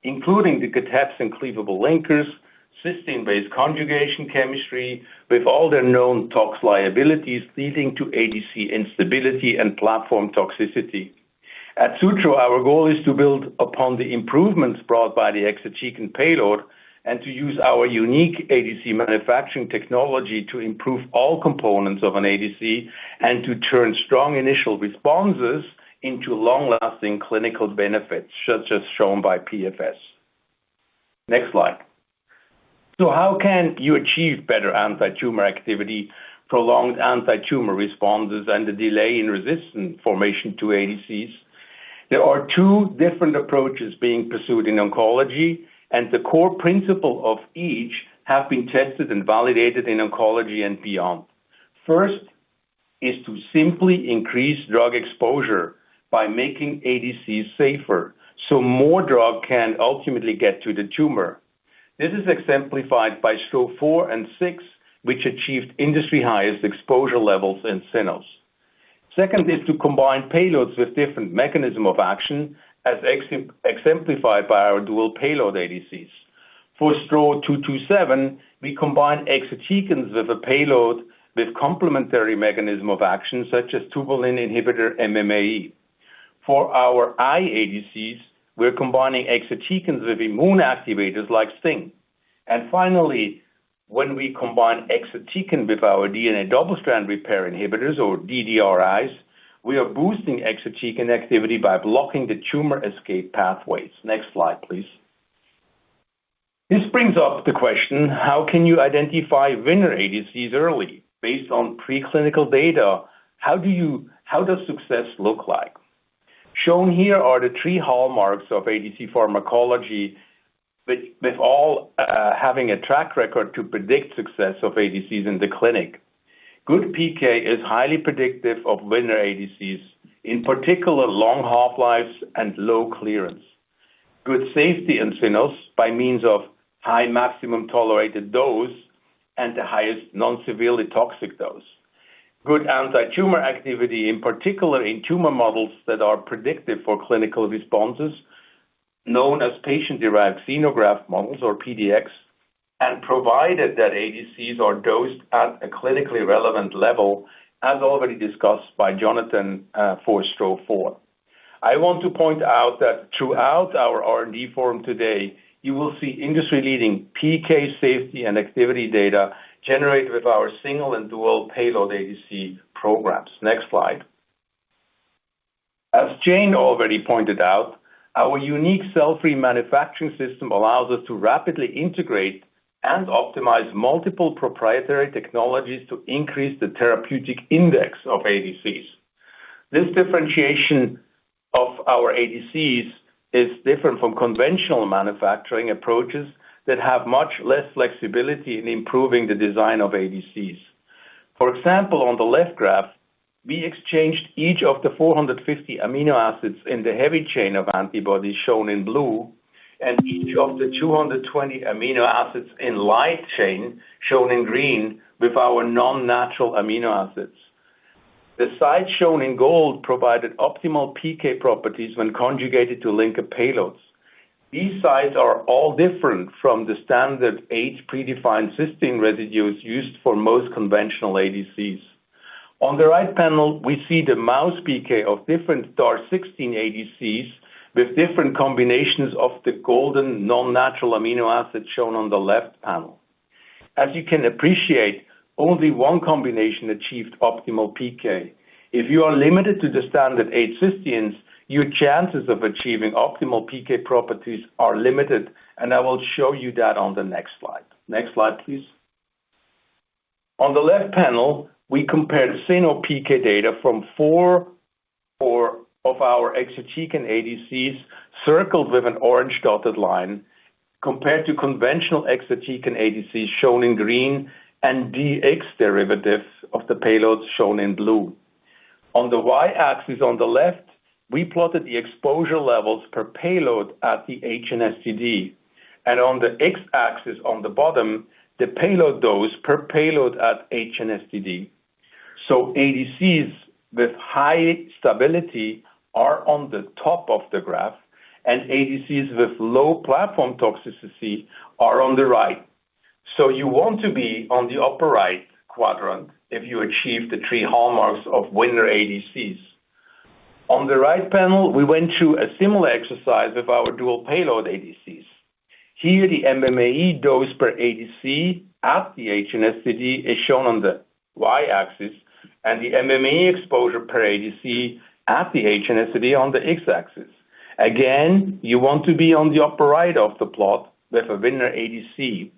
including the cathepsin cleavable linkers, cysteine-based conjugation chemistry, with all their known tox liabilities leading to ADC instability and platform toxicity. At Sutro, our goal is to build upon the improvements brought by the exatecan payload and to use our unique ADC manufacturing technology to improve all components of an ADC and to turn strong initial responses into long-lasting clinical benefits, such as shown by PFS. Next slide. So how can you achieve better anti-tumor activity, prolonged anti-tumor responses, and the delay in resistant formation to ADCs? There are two different approaches being pursued in oncology, and the core principle of each have been tested and validated in oncology and beyond. First is to simply increase drug exposure by making ADCs safer, so more drug can ultimately get to the tumor. This is exemplified by STRO-4 and 6, which achieved industry highest exposure levels in cynos. Second is to combine payloads with different mechanism of action, as exemplified by our dual payload ADCs. For STRO-227, we combine exatecans with a payload with complementary mechanism of action, such as tubulin inhibitor MMAE. For our iADCs, we're combining exatecans with immune activators like STING. And finally, when we combine exatecan with our DNA double-strand repair inhibitors, or DDRIs, we are boosting exatecan activity by blocking the tumor escape pathways. Next slide, please. This brings up the question, how can you identify winner ADCs early? Based on preclinical data, how does success look like? Shown here are the three hallmarks of ADC pharmacology, with all having a track record to predict success of ADCs in the clinic. Good PK is highly predictive of winner ADCs, in particular long half-lives and low clearance. Good safety in cynos by means of high maximum tolerated dose and the highest non-severely toxic dose. Good anti-tumor activity, in particular in tumor models that are predictive for clinical responses, known as patient-derived xenograft models, or PDX, and provided that ADCs are dosed at a clinically relevant level, as already discussed by Jonathan for STRO-4. I want to point out that throughout our R&D forum today, you will see industry-leading PK, safety, and activity data generated with our single and dual payload ADC programs. Next slide. As Jane already pointed out, our unique cell-free manufacturing system allows us to rapidly integrate and optimize multiple proprietary technologies to increase the therapeutic index of ADCs. This differentiation of our ADCs is different from conventional manufacturing approaches that have much less flexibility in improving the design of ADCs. For example, on the left graph, we exchanged each of the 450 amino acids in the heavy chain of antibodies shown in blue, and each of the 220 amino acids in light chain shown in green with our non-natural amino acids. The sites shown in gold provided optimal PK properties when conjugated to linker payloads. These sites are all different from the standard 8 predefined cysteine residues used for most conventional ADCs. On the right panel, we see the mouse PK of different DAR16 ADCs with different combinations of the golden non-natural amino acids shown on the left panel. As you can appreciate, only one combination achieved optimal PK. If you are limited to the standard 8 cysteines, your chances of achieving optimal PK properties are limited, and I will show you that on the next slide. Next slide, please. On the left panel, we compared cyno PK data from four of our exatecan ADCs circled with an orange dotted line compared to conventional exatecan ADCs shown in green and DX derivatives of the payloads shown in blue. On the y-axis on the left, we plotted the exposure levels per payload at the HNSTD, and on the x-axis on the bottom, the payload dose per payload at HNSTD. So ADCs with high stability are on the top of the graph, and ADCs with low platform toxicity are on the right. So you want to be on the upper right quadrant if you achieve the three hallmarks of winner ADCs. On the right panel, we went through a similar exercise with our dual payload ADCs. Here, the MMAE dose per ADC at the HNSTD is shown on the y-axis, and the MMAE exposure per ADC at the HNSTD on the x-axis. Again, you want to be on the upper right of the plot with a winner ADC.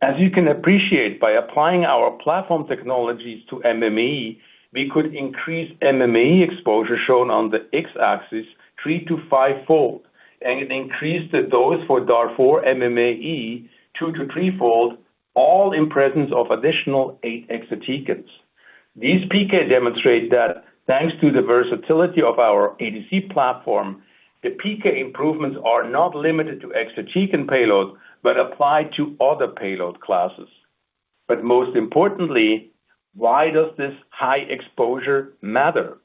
As you can appreciate, by applying our platform technologies to MMAE, we could increase MMAE exposure shown on the x-axis 3 to 5-fold, and increase the dose for DAR4 MMAE 2 to 3-fold, all in presence of additional 8 exatecans. These PK demonstrate that thanks to the versatility of our ADC platform, the PK improvements are not limited to exatecan payload, but applied to other payload classes. But most importantly, why does this high exposure matter?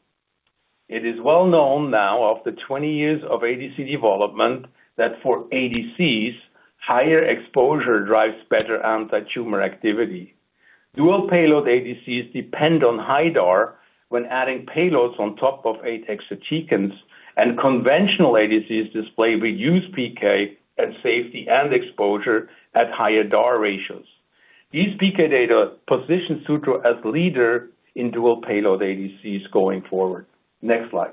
It is well known now after 20 years of ADC development that for ADCs, higher exposure drives better anti-tumor activity. Dual payload ADCs depend on high DAR when adding payloads on top of 8 exatecans, and conventional ADCs display reduced PK and safety and exposure at higher DAR ratios. These PK data position Sutro as leader in dual payload ADCs going forward. Next slide.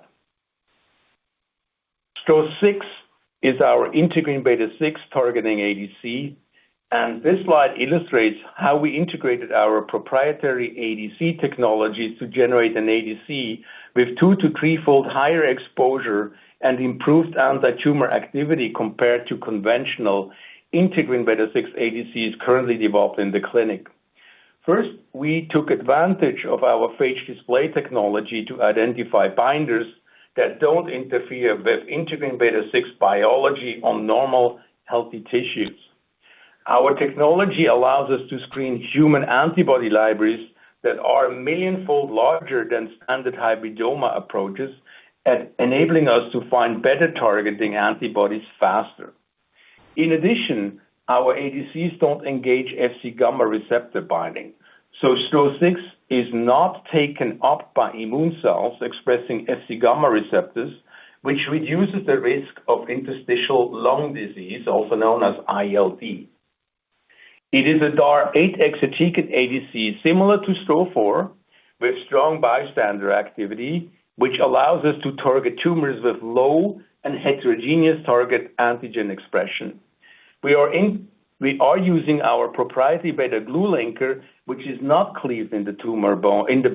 STRO-6 is our integrin beta-6 targeting ADC, and this slide illustrates how we integrated our proprietary ADC technologies to generate an ADC with 2 to 3-fold higher exposure and improved anti-tumor activity compared to conventional integrin beta-6 ADCs currently developed in the clinic. First, we took advantage of our phage display technology to identify binders that don't interfere with integrin beta-6 biology on normal healthy tissues. Our technology allows us to screen human antibody libraries that are a millionfold larger than standard hybridoma approaches, and enabling us to find better targeting antibodies faster. In addition, our ADCs don't engage Fc gamma receptor binding, so STRO-6 is not taken up by immune cells expressing Fc gamma receptors, which reduces the risk of interstitial lung disease, also known as ILD. It is a DAR8 exatecan ADC similar to STRO-4 with strong bystander activity, which allows us to target tumors with low and heterogeneous target antigen expression. We are using our proprietary beta-glue linker, which is not cleaved in the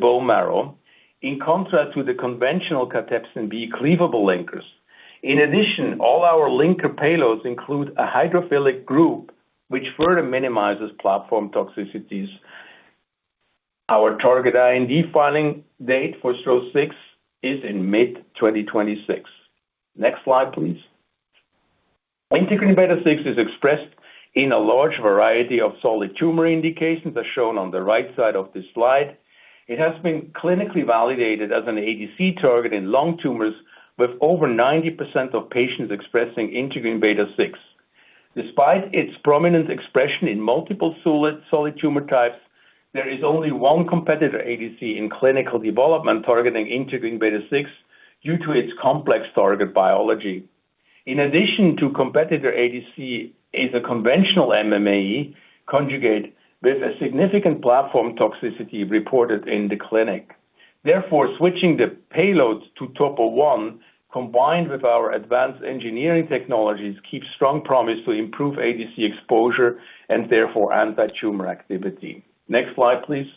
bone marrow, in contrast to the conventional cathepsin B cleavable linkers. In addition, all our linker payloads include a hydrophilic group, which further minimizes platform toxicities. Our target IND filing date for STRO-6 is in mid-2026. Next slide, please. Integrin beta-6 is expressed in a large variety of solid tumor indications, as shown on the right side of this slide. It has been clinically validated as an ADC target in lung tumors with over 90% of patients expressing integrin beta-6. Despite its prominent expression in multiple solid tumor types, there is only one competitor ADC in clinical development targeting integrin beta-6 due to its complex target biology. In addition to competitor ADC is a conventional MMAE conjugate with a significant platform toxicity reported in the clinic. Therefore, switching the payloads to topo-1 combined with our advanced engineering technologies keeps strong promise to improve ADC exposure and therefore anti-tumor activity. Next slide, please.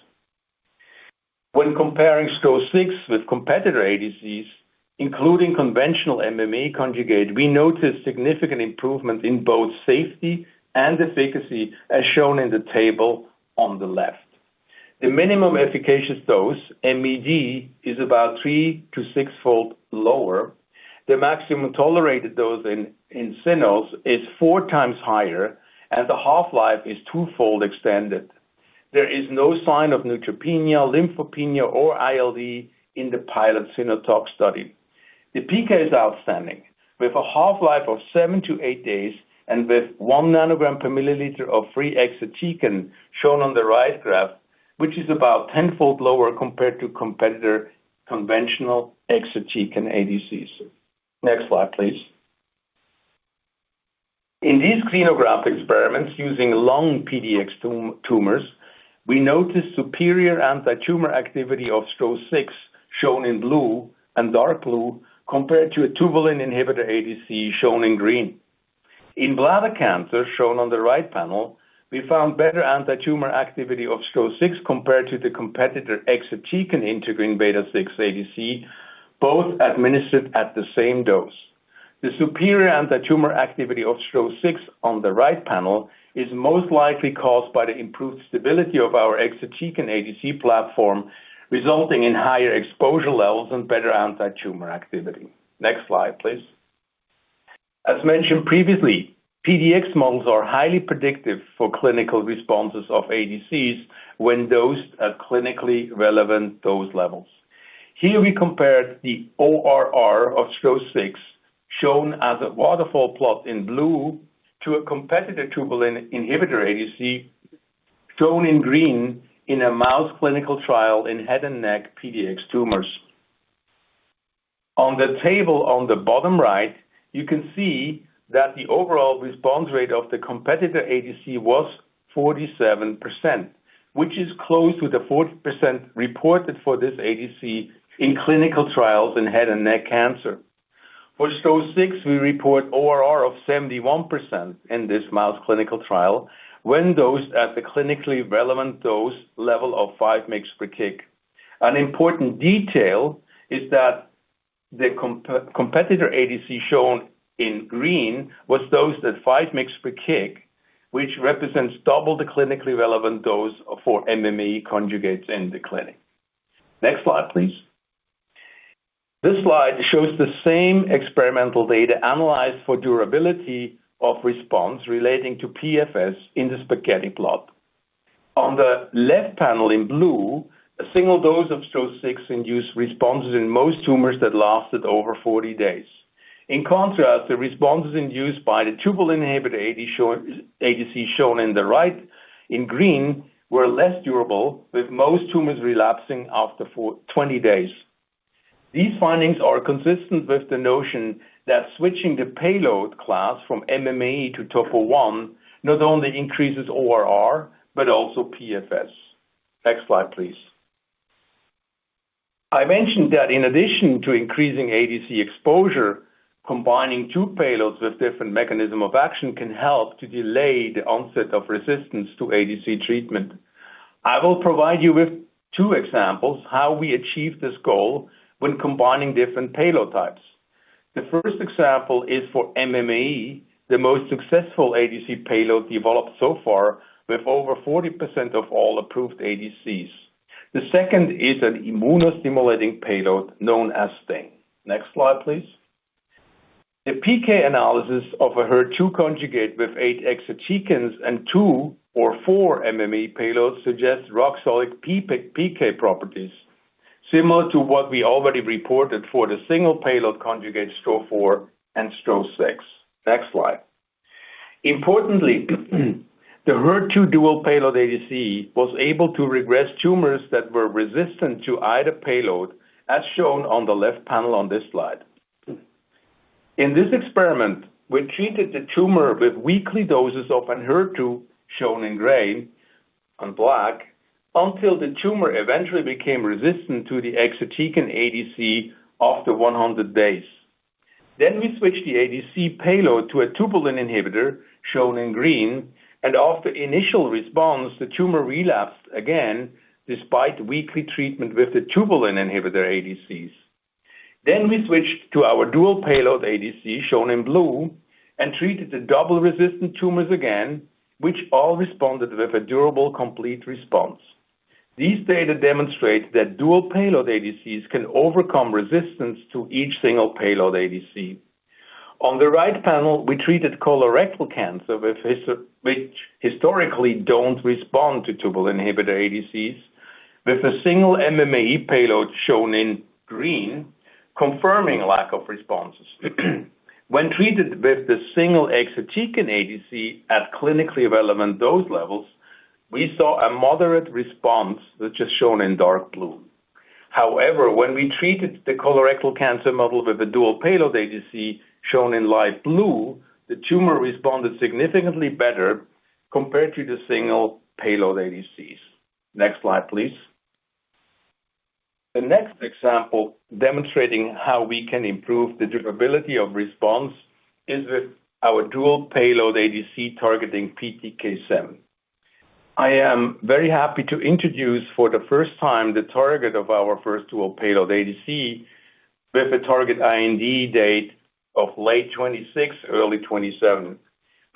When comparing STRO-6 with competitor ADCs, including conventional MMA conjugate, we noticed significant improvement in both safety and efficacy, as shown in the table on the left. The minimum efficacious dose, MED, is about 3 to 6-fold lower. The maximum tolerated dose in cynos is 4 times higher, and the half-life is 2-fold extended. There is no sign of neutropenia, lymphopenia, or ILD in the pilot cynotox study. The PK is outstanding, with a half-life of 7 to 8 days and with 1 nanogram per milliliter of free exatecan shown on the right graph, which is about 10-fold lower compared to competitor conventional exatecan ADCs. Next slide, please. In these xenograft experiments using lung PDX tumors, we noticed superior anti-tumor activity of STRO-6, shown in blue and dark blue, compared to a tubulin inhibitor ADC, shown in green. In bladder cancer, shown on the right panel, we found better anti-tumor activity of STRO-6 compared to the competitor exatecan integrin beta-6 ADC, both administered at the same dose. The superior anti-tumor activity of STRO-6 on the right panel is most likely caused by the improved stability of our exatecan ADC platform, resulting in higher exposure levels and better anti-tumor activity. Next slide, please. As mentioned previously, PDX models are highly predictive for clinical responses of ADCs when dosed at clinically relevant dose levels. Here we compared the ORR of STRO-6, shown as a waterfall plot in blue, to a competitor tubulin inhibitor ADC, shown in green, in a mouse clinical trial in head and neck PDX tumors. On the table on the bottom right, you can see that the overall response rate of the competitor ADC was 47%, which is close to the 40% reported for this ADC in clinical trials in head and neck cancer. For STRO-6, we report ORR of 71% in this mouse clinical trial when dosed at the clinically relevant dose level of 5 mg/kg. An important detail is that the competitor ADC shown in green was dosed at 5 mg/kg, which represents double the clinically relevant dose for MMAE conjugates in the clinic. Next slide, please. This slide shows the same experimental data analyzed for durability of response relating to PFS in the spaghetti plot. On the left panel in blue, a single dose of STRO-6 induced responses in most tumors that lasted over 40 days. In contrast, the responses induced by the tubulin inhibitor ADC shown in the right in green were less durable, with most tumors relapsing after 20 days. These findings are consistent with the notion that switching the payload class from MMAE to topo-1 not only increases ORR, but also PFS. Next slide, please. I mentioned that in addition to increasing ADC exposure, combining two payloads with different mechanism of action can help to delay the onset of resistance to ADC treatment. I will provide you with two examples how we achieve this goal when combining different payload types. The first example is for MMAE, the most successful ADC payload developed so far, with over 40% of all approved ADCs. The second is an immunostimulating payload known as STING. Next slide, please. The PK analysis of a HER2 conjugate with 8 exatecans and 2 or 4 MMAE payloads suggests rock-solid PK properties, similar to what we already reported for the single payload conjugate STRO-4 and STRO-6. Next slide. Importantly, the HER2 dual payload ADC was able to regress tumors that were resistant to either payload, as shown on the left panel on this slide. In this experiment, we treated the tumor with weekly doses of HER2, shown in gray and black, until the tumor eventually became resistant to the exatecan ADC after 100 days. Then we switched the ADC payload to a tubulin inhibitor, shown in green, and after initial response, the tumor relapsed again, despite weekly treatment with the tubulin inhibitor ADCs. Then we switched to our dual payload ADC, shown in blue, and treated the double-resistant tumors again, which all responded with a durable, complete response. These data demonstrate that dual payload ADCs can overcome resistance to each single payload ADC. On the right panel, we treated colorectal cancer, which historically don't respond to tubulin inhibitor ADCs, with a single MMAE payload shown in green, confirming lack of responses. When treated with the single exatecan ADC at clinically relevant dose levels, we saw a moderate response, which is shown in dark blue. However, when we treated the colorectal cancer model with a dual payload ADC shown in light blue, the tumor responded significantly better compared to the single payload ADCs. Next slide, please. The next example demonstrating how we can improve the durability of response is with our dual payload ADC targeting PTK7. I am very happy to introduce for the first time the target of our first dual payload ADC with a target IND date of late 26, early 27.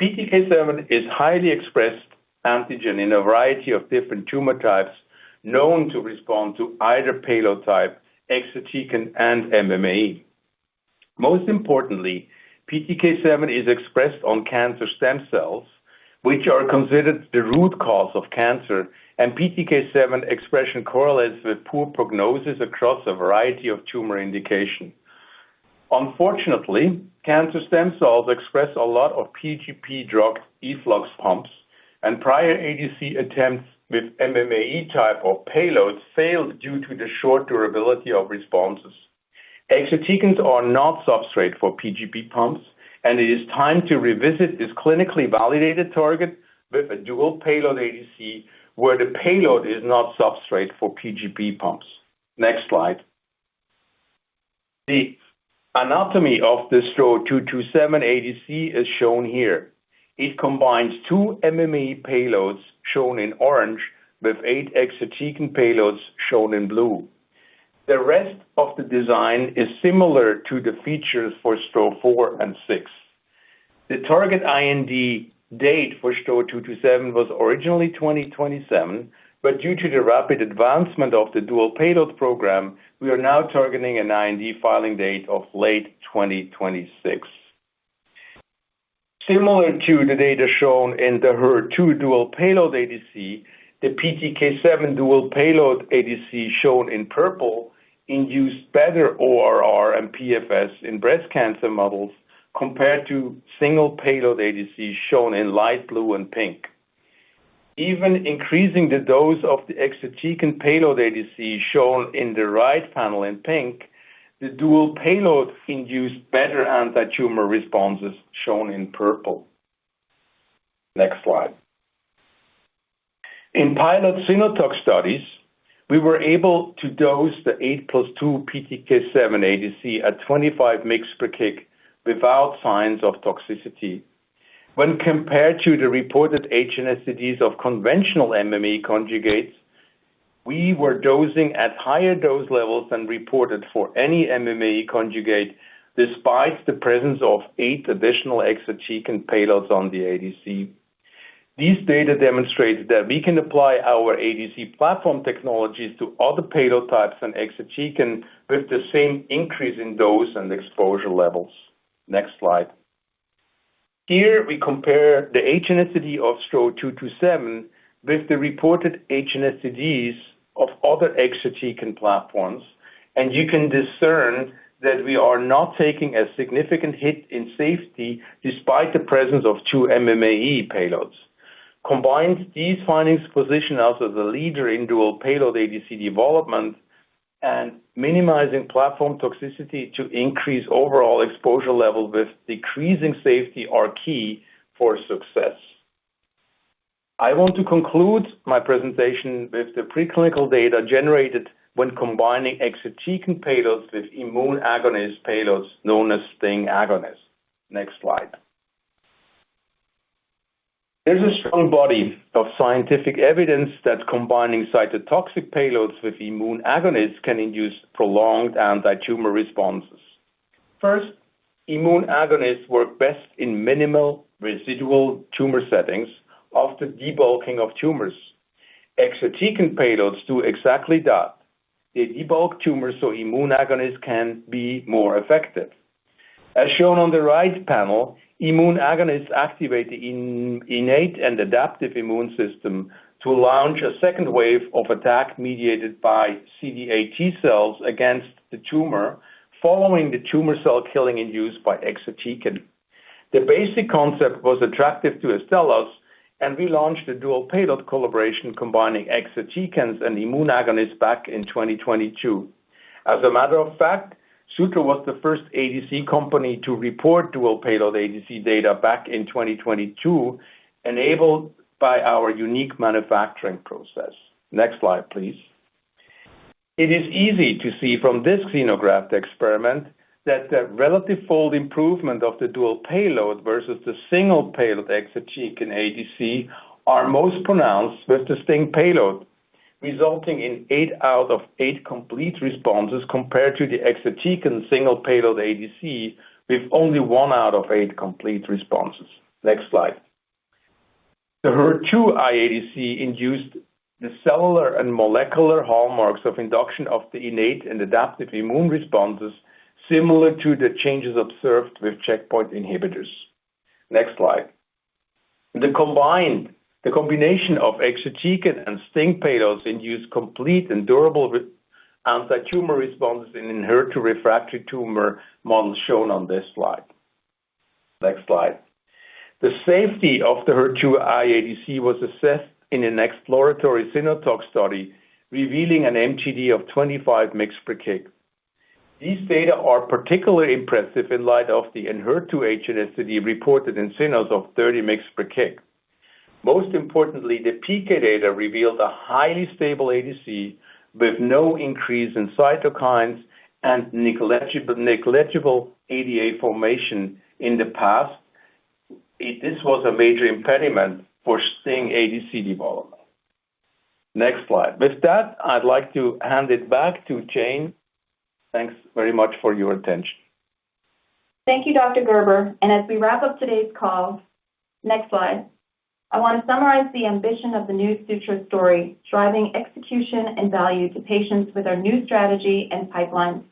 PTK7 is highly expressed antigen in a variety of different tumor types known to respond to either payload type, exatecan, and MMAE. Most importantly, PTK7 is expressed on cancer stem cells, which are considered the root cause of cancer, and PTK7 expression correlates with poor prognosis across a variety of tumor indications. Unfortunately, cancer stem cells express a lot of PGP-drugged efflux pumps, and prior ADC attempts with MMAE type of payloads failed due to the short durability of responses. Exatecans are not substrate for PGP pumps, and it is time to revisit this clinically validated target with a dual payload ADC where the payload is not substrate for PGP pumps. Next slide. The anatomy of the STRO-227 ADC is shown here. It combines two MMAE payloads shown in orange with 8 exatecan payloads shown in blue. The rest of the design is similar to the features for STRO-4 and 6. The target IND date for STRO-227 was originally 2027, but due to the rapid advancement of the dual payload program, we are now targeting an IND filing date of late 2026. Similar to the data shown in the HER2 dual payload ADC, the PTK7 dual payload ADC shown in purple induced better ORR and PFS in breast cancer models compared to single payload ADCs shown in light blue and pink. Even increasing the dose of the exatecan payload ADC shown in the right panel in pink, the dual payload induced better anti-tumor responses shown in purple. Next slide. In pilot Sinotox studies, we were able to dose the 8+2 PTK7 ADC at 25 mg/kg without signs of toxicity. When compared to the reported HNSTDs of conventional MMAE conjugates, we were dosing at higher dose levels than reported for any MMAE conjugate, despite the presence of 8 additional exatecan payloads on the ADC. These data demonstrate that we can apply our ADC platform technologies to other payload types and exatecan with the same increase in dose and exposure levels. Next slide. Here we compare the HNSTD of STRO-227 with the reported HNSTDs of other exatecan platforms, and you can discern that we are not taking a significant hit in safety despite the presence of 2 MMAE payloads. Combined, these findings position us as a leader in dual payload ADC development, and minimizing platform toxicity to increase overall exposure level with decreasing safety are key for success. I want to conclude my presentation with the preclinical data generated when combining exatecan payloads with immune agonist payloads known as STING agonists. Next slide. There's a strong body of scientific evidence that combining cytotoxic payloads with immune agonists can induce prolonged anti-tumor responses. First, immune agonists work best in minimal residual tumor settings after debulking of tumors. Exatecan payloads do exactly that. They debulk tumors so immune agonists can be more effective. As shown on the right panel, immune agonists activate the innate and adaptive immune system to launch a second wave of attack mediated by CD8 T cells against the tumor, following the tumor cell killing induced by exatecan. The basic concept was attractive to Astellas, and we launched a dual payload collaboration combining exatecans and immune agonists back in 2022. As a matter of fact, Sutro was the first ADC company to report dual payload ADC data back in 2022, enabled by our unique manufacturing process. Next slide, please. It is easy to see from this xenograft experiment that the relative fold improvement of the dual payload versus the single payload exatecan ADC are most pronounced with the STING payload, resulting in 8 out of 8 complete responses compared to the exatecan single payload ADC with only 1 out of 8 complete responses. Next slide. The HER2 iADC induced the cellular and molecular hallmarks of induction of the innate and adaptive immune responses similar to the changes observed with checkpoint inhibitors. Next slide. The combination of exatecan and STING payloads induced complete and durable anti-tumor responses in HER2 refractory tumor models shown on this slide. Next slide. The safety of the HER2 iADC was assessed in an exploratory cynotox study, revealing an MTD of 25 mg/kg. These data are particularly impressive in light of the HER2 HNSTD reported in cynos of 30 mg/kg. Most importantly, the PK data revealed a highly stable ADC with no increase in cytokines and negligible ADA formation in the past. This was a major impediment for STING ADC development. Next slide. With that, I'd like to hand it back to Jane. Thanks very much for your attention. Thank you, Dr. Gerber. And as we wrap up today's call, next slide, I want to summarize the ambition of the new Sutro story, driving execution and value to patients with our new strategy and pipelines.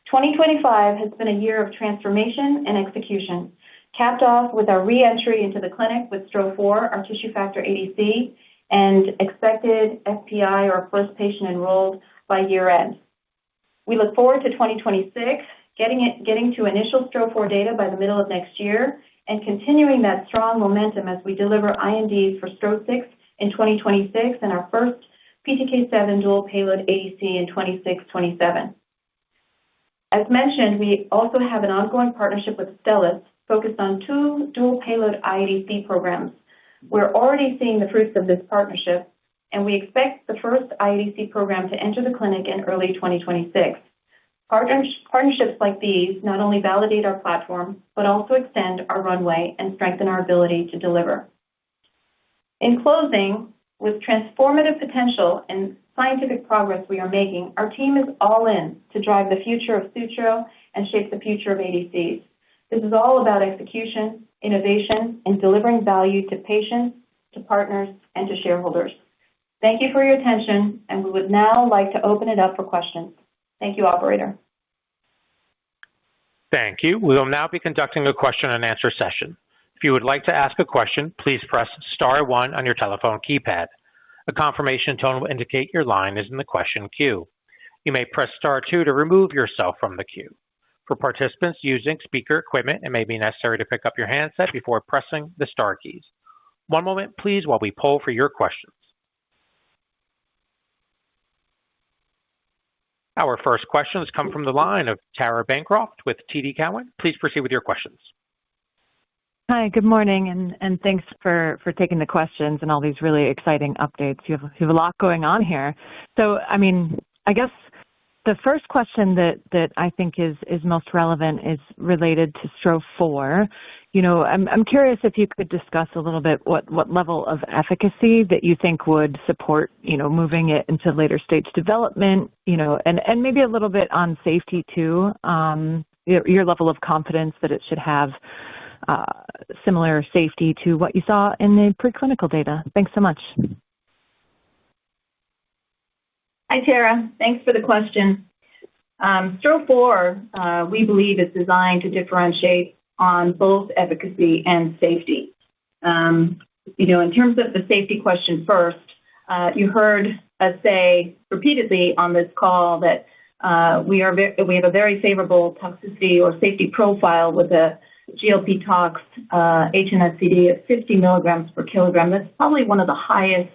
2025 has been a year of transformation and execution, capped off with our re-entry into the clinic with STRO-004, our tissue factor ADC, and expected FPI, or first patient enrolled, by year end. We look forward to 2026, getting to initial STRO-004 data by the middle of next year, and continuing that strong momentum as we deliver INDs for STRO-006 in 2026 and our first PTK7 dual payload ADC in 26-27. As mentioned, we also have an ongoing partnership with Astellas focused on 2 dual payload iADC programs. We're already seeing the fruits of this partnership, and we expect the first iADC program to enter the clinic in early 2026. Partnerships like these not only validate our platform, but also extend our runway and strengthen our ability to deliver. In closing, with transformative potential and scientific progress we are making, our team is all in to drive the future of Sutro and shape the future of ADCs. This is all about execution, innovation, and delivering value to patients, to partners, and to shareholders. Thank you for your attention, and we would now like to open it up for questions. Thank you, operator. Thank you. We will now be conducting a question and answer session. If you would like to ask a question, please press star 1 on your telephone keypad. A confirmation tone will indicate your line is in the question queue. You may press star 2 to remove yourself from the queue. For participants using speaker equipment, it may be necessary to pick up your handset before pressing the star keys. One moment, please, while we poll for your questions. Our first questions come from the line of Tara Bancroft with TD Cowen. Please proceed with your questions. Hi, good morning, and thanks for taking the questions and all these really exciting updates. You have a lot going on here. So, I guess the first question that I think is most relevant is related to STRO-004. I'm curious if you could discuss a little bit what level of efficacy that you think would support, moving it into later stage development, and maybe a little bit on safety too, your level of confidence that it should have similar safety to what you saw in the preclinical data. Thanks so much. Hi, Tara. Thanks for the question. STRO-004, we believe, is designed to differentiate on both efficacy and safety. In terms of the safety question first, you heard us say repeatedly on this call that we have a very favorable toxicity or safety profile with a GLP tox HNSTD of 50 milligrams per kilogram. That's probably one of the highest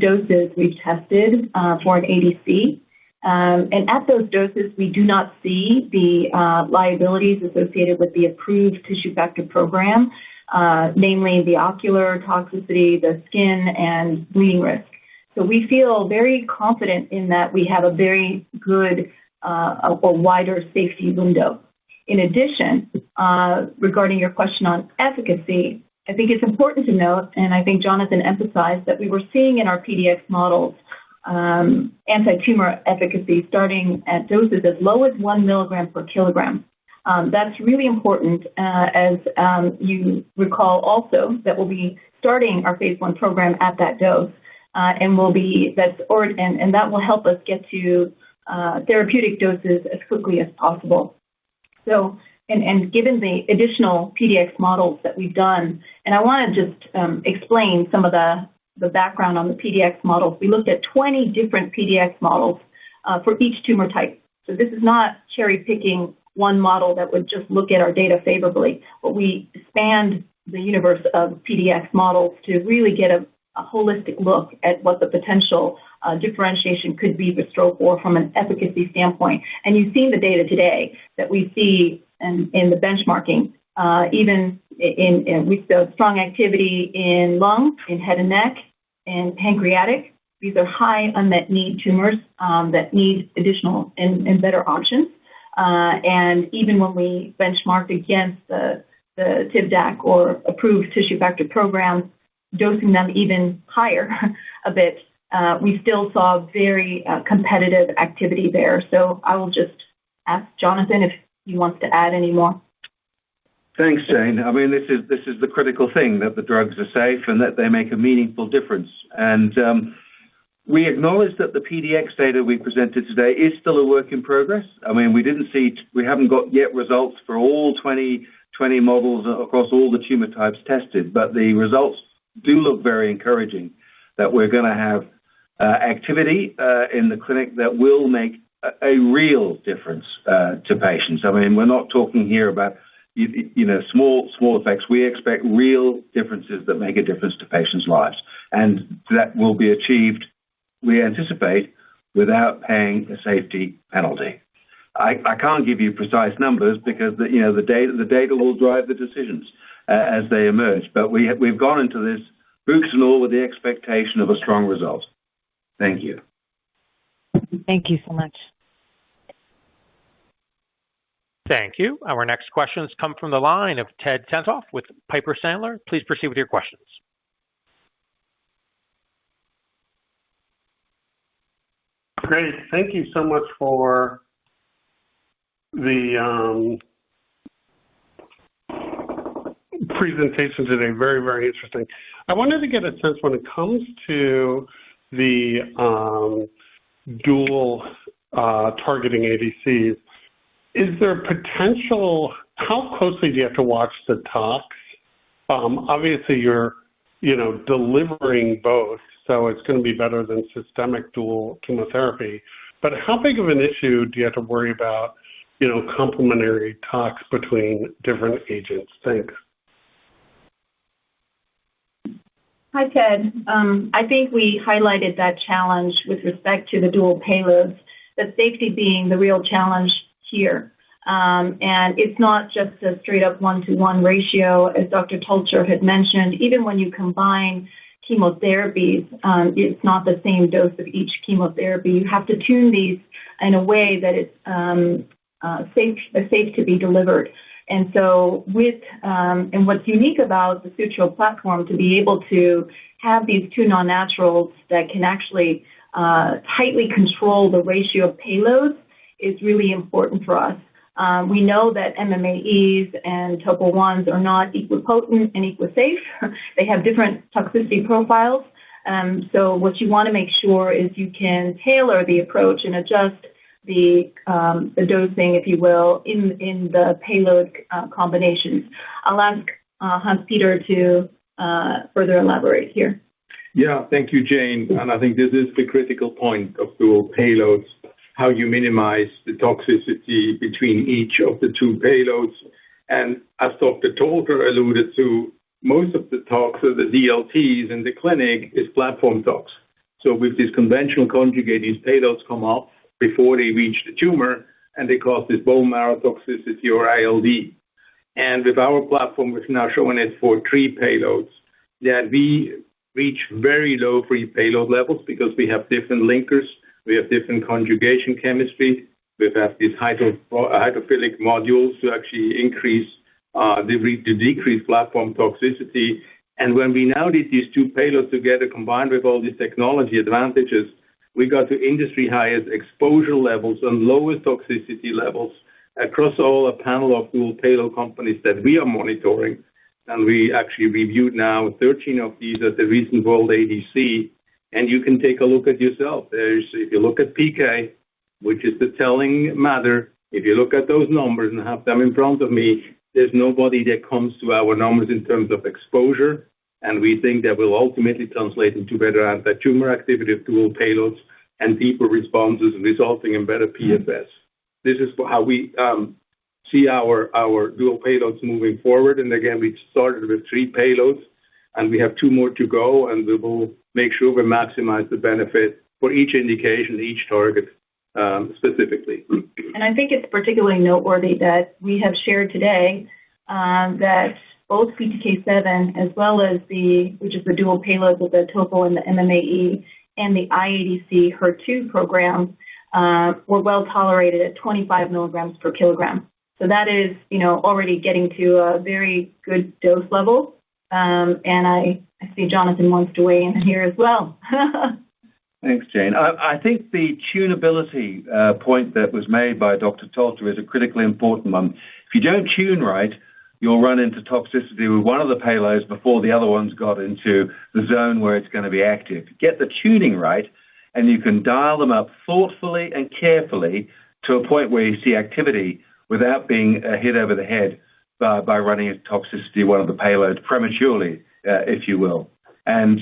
doses we've tested for an ADC. And at those doses, we do not see the liabilities associated with the approved tissue factor program, namely the ocular toxicity, the skin, and bleeding risk. So we feel very confident in that we have a very good or wider safety window. In addition, regarding your question on efficacy, I think it's important to note, and I think Jonathan emphasized, that we were seeing in our PDX models anti-tumor efficacy starting at doses as low as 1 milligram per kilogram. That's really important, as you recall also that we'll be starting our phase 1 program at that dose, and that will help us get to therapeutic doses as quickly as possible. So, and given the additional PDX models that we've done, and I want to just explain some of the background on the PDX models. We looked at 20 different PDX models for each tumor type. So this is not cherry picking one model that would just look at our data favorably, but we expand the universe of PDX models to really get a holistic look at what the potential differentiation could be for STRO-004 from an efficacy standpoint. And you've seen the data today that we see in the benchmarking, even we saw strong activity in lung, in head and neck, and pancreatic. These are high unmet need tumors that need additional and better options. And even when we benchmarked against the TIVDAC or approved tissue factor programs, dosing them even higher a bit, we still saw very competitive activity there. So I will just ask Jonathan if he wants to add any more. Thanks, Jane. I mean, this is the critical thing, that the drugs are safe and that they make a meaningful difference. And we acknowledge that the PDX data we presented today is still a work in progress. I mean, we haven't got yet results for all 20 models across all the tumor types tested, but the results do look very encouraging, that we're going to have activity in the clinic that will make a real difference to patients. I mean, we're not talking here about small effects. We expect real differences that make a difference to patients' lives, and that will be achieved, we anticipate, without paying a safety penalty. I can't give you precise numbers because the data will drive the decisions as they emerge. But we've gone into this boots and all with the expectation of a strong result. Thank you. Thank you so much. Thank you. Our next questions come from the line of Ted Tenthoff with Piper Sandler. Please proceed with your questions. Great. Thank you so much for the presentation today. Very, very interesting. I wanted to get a sense when it comes to the dual targeting ADCs. Is there potential? How closely do you have to watch the tox? Obviously, you're delivering both, so it's going to be better than systemic dual chemotherapy. But how big of an issue do you have to worry about, complementary tox between different agents? Thanks. Hi, Ted. I think we highlighted that challenge with respect to the dual payloads, that safety being the real challenge here. And it's not just a straight up 1-to-1 ratio, as Dr. Tolcher had mentioned. Even when you combine chemotherapies, it's not the same dose of each chemotherapy. You have to tune these in a way that it's safe to be delivered. And so and what's unique about the Sutro platform, to be able to have these two non-naturals that can actually tightly control the ratio of payloads, is really important for us. We know that MMAEs and Topo1s are not equipotent and equisafe. They have different toxicity profiles. So what you want to make sure is you can tailor the approach and adjust the dosing, if you will, in the payload combinations. I'll ask Hans-Peter to further elaborate here. Yeah, thank you, Jane. And I think this is the critical point of dual payloads, how you minimize the toxicity between each of the two payloads. And as Dr. Tolcher alluded to, most of the tox of the DLTs in the clinic is platform tox. So with this conventional conjugate, these payloads come up before they reach the tumor, and they cause this bone marrow toxicity or ILD. And with our platform, we've now shown it for 3 payloads that we reach very low free payload levels because we have different linkers, we have different conjugation chemistry, we have these hydrophilic modules to actually increase to decrease platform toxicity. And when we now did these 2 payloads together, combined with all these technology advantages, we got to industry highest exposure levels and lowest toxicity levels across all a panel of dual payload companies that we are monitoring. And we actually reviewed now 13 of these at the recent World ADC. And you can take a look at yourself. If you look at PK, which is the telling matter, if you look at those numbers and have them in front of me, there's nobody that comes to our numbers in terms of exposure. And we think that will ultimately translate into better anti-tumor activity of dual payloads and deeper responses, resulting in better PFS. This is how we see our dual payloads moving forward. And again, we started with 3 payloads, and we have 2 more to go, and we will make sure we maximize the benefit for each indication, each target specifically. And I think it's particularly noteworthy that we have shared today that both PTK7 as well as which is the dual payload with the topo and the MMAE and the IADC HER2 program were well tolerated at 25 milligrams per kilogram. So that is, already getting to a very good dose level. And I see Jonathan wants to weigh in here as well. Thanks, Jane. I think the tunability point that was made by Dr. Tolter is a critically important one. If you don't tune right, you'll run into toxicity with one of the payloads before the other one's got into the zone where it's going to be active. Get the tuning right, and you can dial them up thoughtfully and carefully to a point where you see activity without being hit over the head by running into toxicity one of the payloads prematurely, if you will. And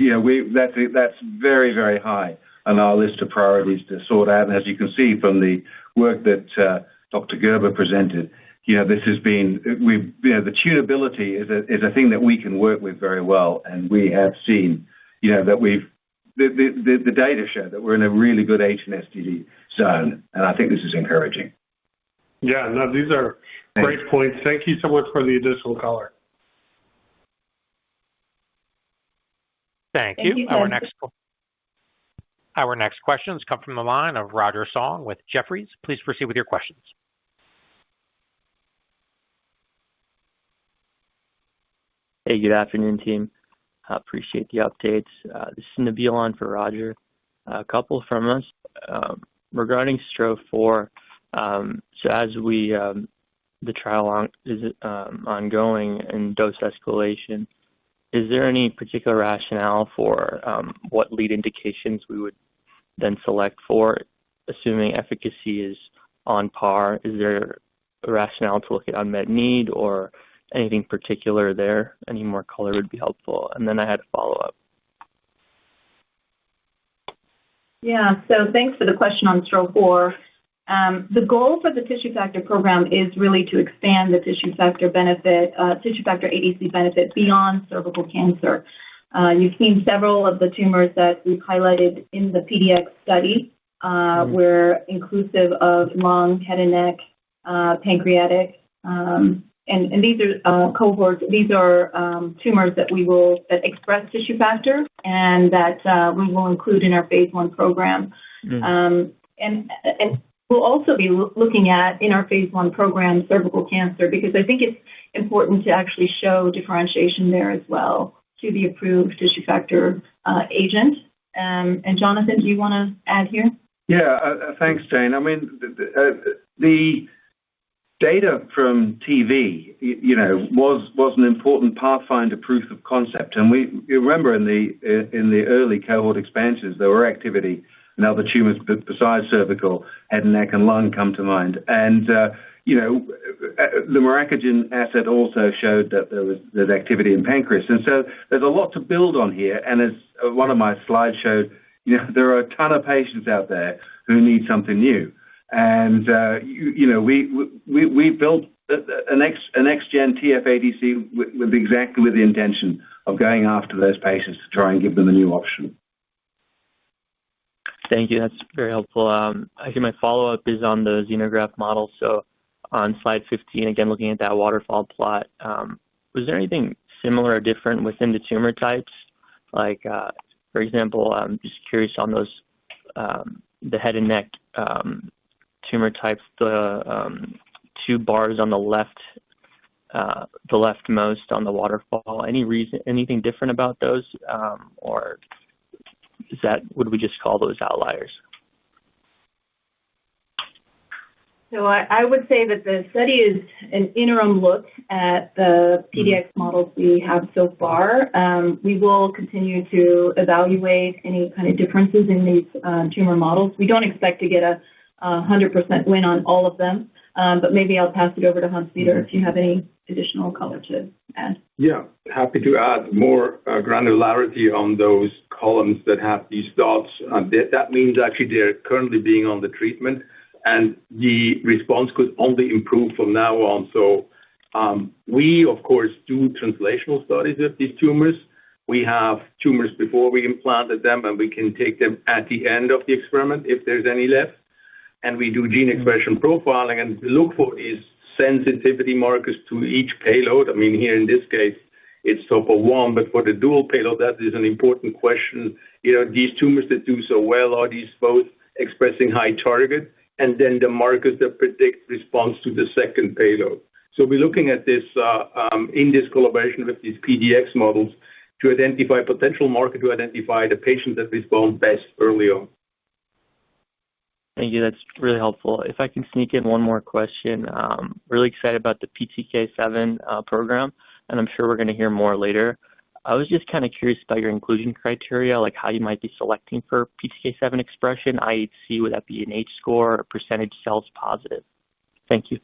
that's very, very high on our list of priorities to sort out. And as you can see from the work that Dr. Gerber presented, this has been the tunability is a thing that we can work with very well, and we have seen that the data show that we're in a really good HNSTD zone, and I think this is encouraging. Yeah, no, these are great points. Thank you so much for the additional color. Thank you. Our next questions come from the line of Roger Song with Jefferies. Please proceed with your questions. Hey, good afternoon, team. I appreciate the updates. This is Nabil on for Roger. A couple from us regarding STRO-004. So as the trial is ongoing and dose escalation, is there any particular rationale for what lead indications we would then select for, assuming efficacy is on par? Is there a rationale to look at unmet need or anything particular there? Any more color would be helpful. And then I had a follow-up. Yeah, so thanks for the question on STRO-004. The goal for the tissue factor program is really to expand the tissue factor ADC benefit beyond cervical cancer. You've seen several of the tumors that we've highlighted in the PDX study were inclusive of lung, head and neck, pancreatic, and these are cohorts. These are tumors that that express tissue factor and that we will include in our phase 1 program. And we'll also be looking at, in our phase 1 program, cervical cancer, because I think it's important to actually show differentiation there as well to the approved tissue factor agent. And Jonathan, do you want to add here? Yeah, thanks, Jane. I mean, the data from TV, was an important pathfinder proof of concept. And you remember in the early cohort expansions, there were activity and other tumors besides cervical, head and neck, and lung come to mind. And, the Miracogen asset also showed that there's activity in pancreas. And so there's a lot to build on here. And as one of my slides showed, there are a ton of patients out there who need something new. And, we built a next-gen TF-ADC with exactly with the intention of going after those patients to try and give them a new option. Thank you. That's very helpful. Actually, my follow-up is on the xenograft model. So on slide 15, again, looking at that waterfall plot, was there anything similar or different within the tumor types? Like, for example, I'm just curious on those, the head and neck tumor types, the two bars on the left, the leftmost on the waterfall. Anything different about those, or would we just call those outliers? So I would say that the study is an interim look at the PDX models we have so far. We will continue to evaluate any kind of differences in these tumor models. We don't expect to get a 100% win on all of them, but maybe I'll pass it over to Hans-Peter if you have any additional color to add. Yeah, happy to add more granularity on those columns that have these dots. That means actually they're currently being on the treatment, and the response could only improve from now on. So we, of course, do translational studies with these tumors. We have tumors before we implanted them, and we can take them at the end of the experiment if there's any left. And we do gene expression profiling and look for these sensitivity markers to each payload. I mean, here in this case, it's topo-1, but for the dual payload, that is an important question. You know, these tumors that do so well, are these both expressing high target, and then the markers that predict response to the second payload? So we're looking at this in this collaboration with these PDX models to identify potential marker, to identify the patients that respond best early on. Thank you. That's really helpful. If I can sneak in one more question, really excited about the PTK7 program, and I'm sure we're going to hear more later. I was just kind of curious about your inclusion criteria, like how you might be selecting for PTK7 expression, IHC, would that be an H-score or percentage cells positive? Thank you.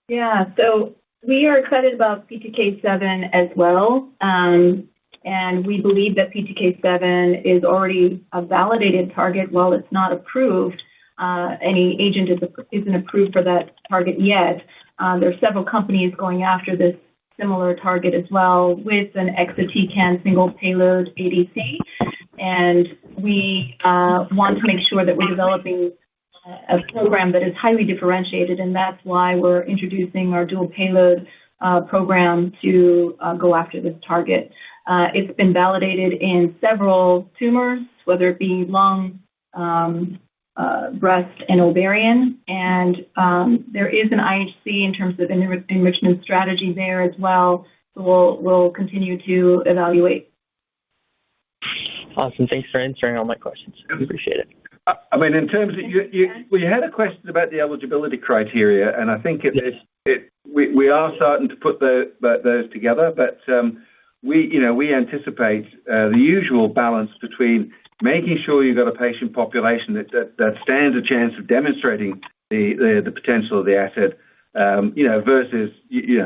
Yeah, so we are excited about PTK7 as well. And we believe that PTK7 is already a validated target. While it's not approved, any agent isn't approved for that target yet. There are several companies going after this similar target as well with an exatecan single payload ADC. And we want to make sure that we're developing a program that is highly differentiated, and that's why we're introducing our dual payload program to go after this target. It's been validated in several tumors, whether it be lung, breast, and ovarian. And there is an IHC in terms of enrichment strategy there as well. So we'll continue to evaluate. Awesome. Thanks for answering all my questions. I appreciate it. I mean, in terms of we had a question about the eligibility criteria, and I think we are starting to put those together, but we anticipate the usual balance between making sure you've got a patient population that stands a chance of demonstrating the potential of the asset, versus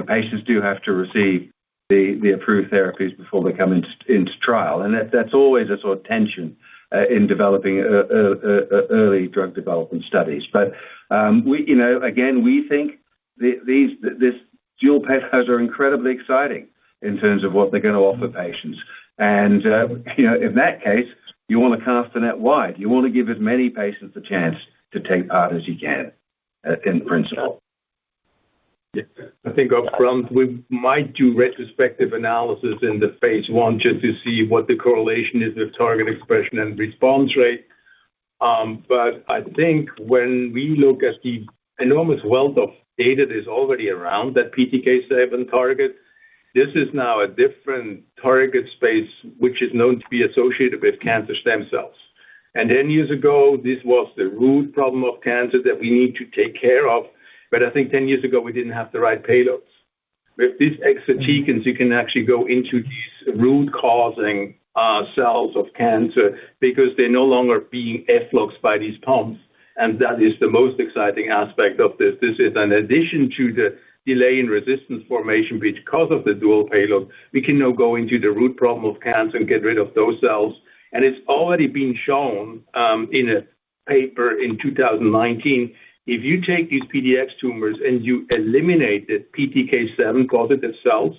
patients do have to receive the approved therapies before they come into trial, and that's always a sort of tension in developing early drug development studies. But we think this dual payloads are incredibly exciting in terms of what they're going to offer patients. And, in that case, you want to cast the net wide. You want to give as many patients a chance to take part as you can, in principle. Yeah. I think up front, we might do retrospective analysis in the phase 1 just to see what the correlation is with target expression and response rate. But I think when we look at the enormous wealth of data that is already around that PTK7 target, this is now a different target space, which is known to be associated with cancer stem cells. And 10 years ago, this was the root problem of cancer that we need to take care of. But I think 10 years ago, we didn't have the right payloads. With these exatecans, you can actually go into these root-causing cells of cancer because they're no longer being effluxed by these pumps. And that is the most exciting aspect of this. This is an addition to the delay in resistance formation because of the dual payload. We can now go into the root problem of cancer and get rid of those cells. And it's already been shown in a paper in 2019. If you take these PDX tumors and you eliminate the PTK7 positive cells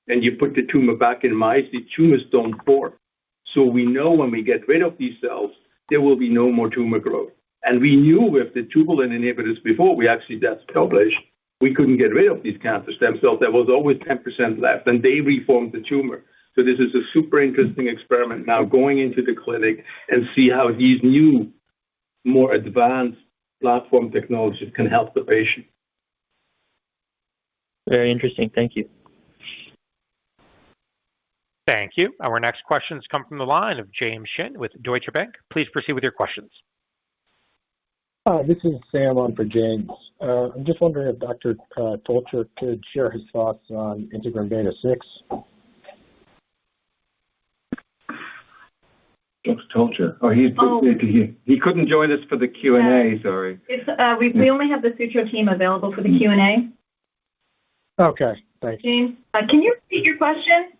and you put the tumor back in mice, the tumors don't form. So we know when we get rid of these cells, there will be no more tumor growth. And we knew with the tubulin inhibitors before we actually that's published, we couldn't get rid of these cancer stem cells. There was always 10% left, and they reformed the tumor. So this is a super interesting experiment now going into the clinic and see how these new, more advanced platform technologies can help the patient. Very interesting. Thank you. Thank you. Our next questions come from the line of James Shin with Deutsche Bank. Please proceed with your questions. This is Sam on for James. I'm just wondering if Dr. Tolcher could share his thoughts on integrin beta-6. Dr. Tolcher. He couldn't join us for the Q&A, sorry. We only have the Sutro team available for the Q&A. Okay, thanks. James, can you repeat your question?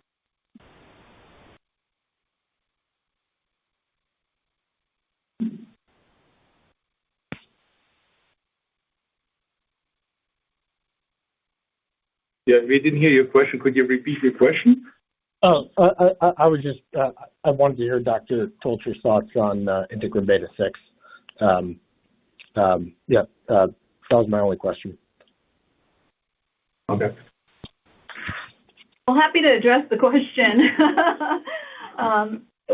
Yeah, we didn't hear your question. Could you repeat your question? I was just, I wanted to hear Dr. Tolcher's thoughts on integrin beta-6. That was my only question. Okay. Well, happy to address the question.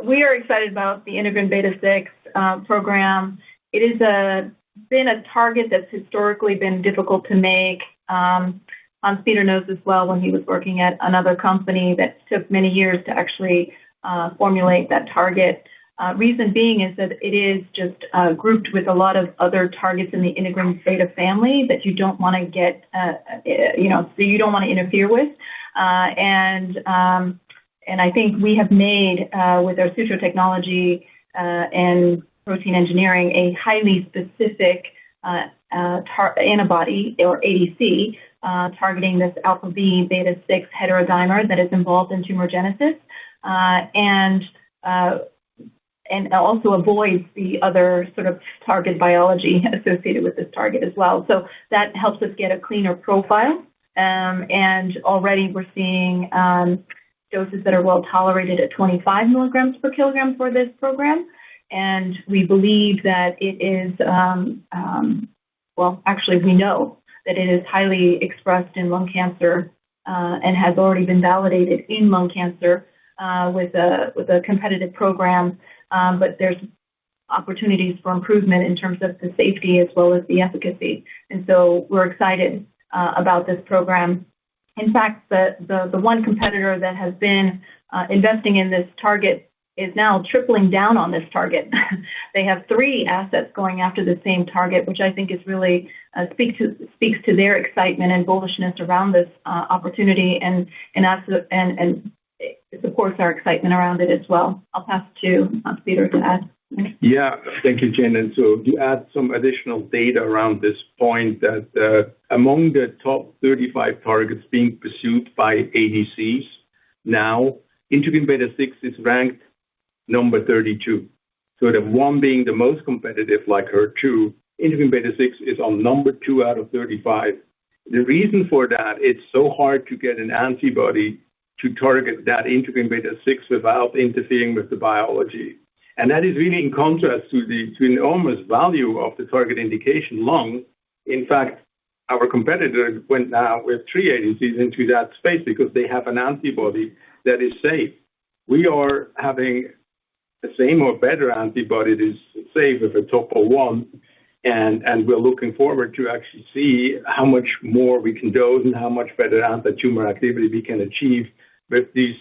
We are excited about the integrin beta-6 program. It has been a target that's historically been difficult to make. Hans-Peter knows this well when he was working at another company that took many years to actually formulate that target. Reason being is that it is just grouped with a lot of other targets in the integrin beta family that you don't want to get, so you don't want to interfere with. And I think we have made, with our Sutro technology and protein engineering, a highly specific antibody, or ADC, targeting this alpha V beta-6 heterodimer that is involved in tumorigenesis, and also avoids the other sort of target biology associated with this target as well. So that helps us get a cleaner profile. And already we're seeing doses that are well tolerated at 25 milligrams per kilogram for this program. And we believe that it is, we know that it is highly expressed in lung cancer and has already been validated in lung cancer with a competitive program. But there's opportunities for improvement in terms of the safety as well as the efficacy. And so we're excited about this program. In fact, the one competitor that has been investing in this target is now tripling down on this target. They have 3 assets going after the same target, which I think is really speaks to their excitement and bullishness around this opportunity, and it supports our excitement around it as well. I'll pass to Hans-Peter to add. Yeah, thank you, Jen. And so to add some additional data around this point, that among the top 35 targets being pursued by ADCs now, integrin beta-6 is ranked number 32. So the one being the most competitive, like HER2, integrin beta-6 is on number 2 out of 35. The reason for that, it's so hard to get an antibody to target that integrin beta-6 without interfering with the biology. And that is really in contrast to the enormous value of the target indication lung. In fact, our competitor went now with 3 ADCs into that space because they have an antibody that is safe. We are having the same or better antibody that is safe with a topo 1, and we're looking forward to actually see how much more we can dose and how much better anti-tumor activity we can achieve with these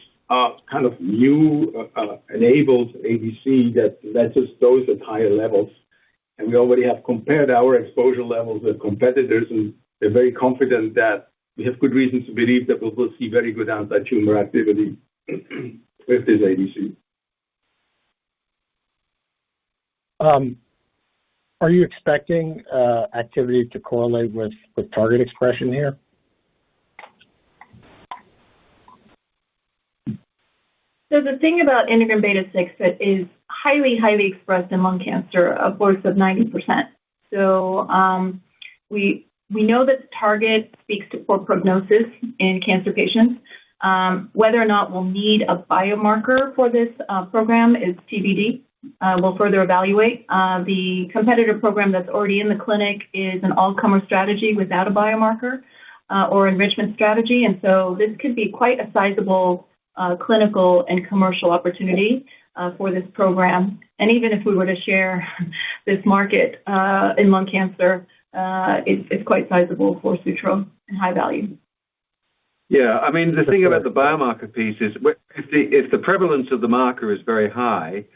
kind of new enabled ADC that lets us dose at higher levels. And we already have compared our exposure levels with competitors, and they're very confident that we have good reasons to believe that we'll see very good anti-tumor activity with this ADC. Are you expecting activity to correlate with target expression here? So the thing about integrin beta-6 that is highly, highly expressed in lung cancer, upwards of 90%. So we know that the target speaks to poor prognosis in cancer patients. Whether or not we'll need a biomarker for this program is TBD. We'll further evaluate. The competitor program that's already in the clinic is an all-comer strategy without a biomarker or enrichment strategy, and so this could be quite a sizable clinical and commercial opportunity for this program. And even if we were to share this market in lung cancer, it's quite sizable for Sutro and high value. Yeah, I mean, the thing about the biomarker piece is if the prevalence of the marker is very high,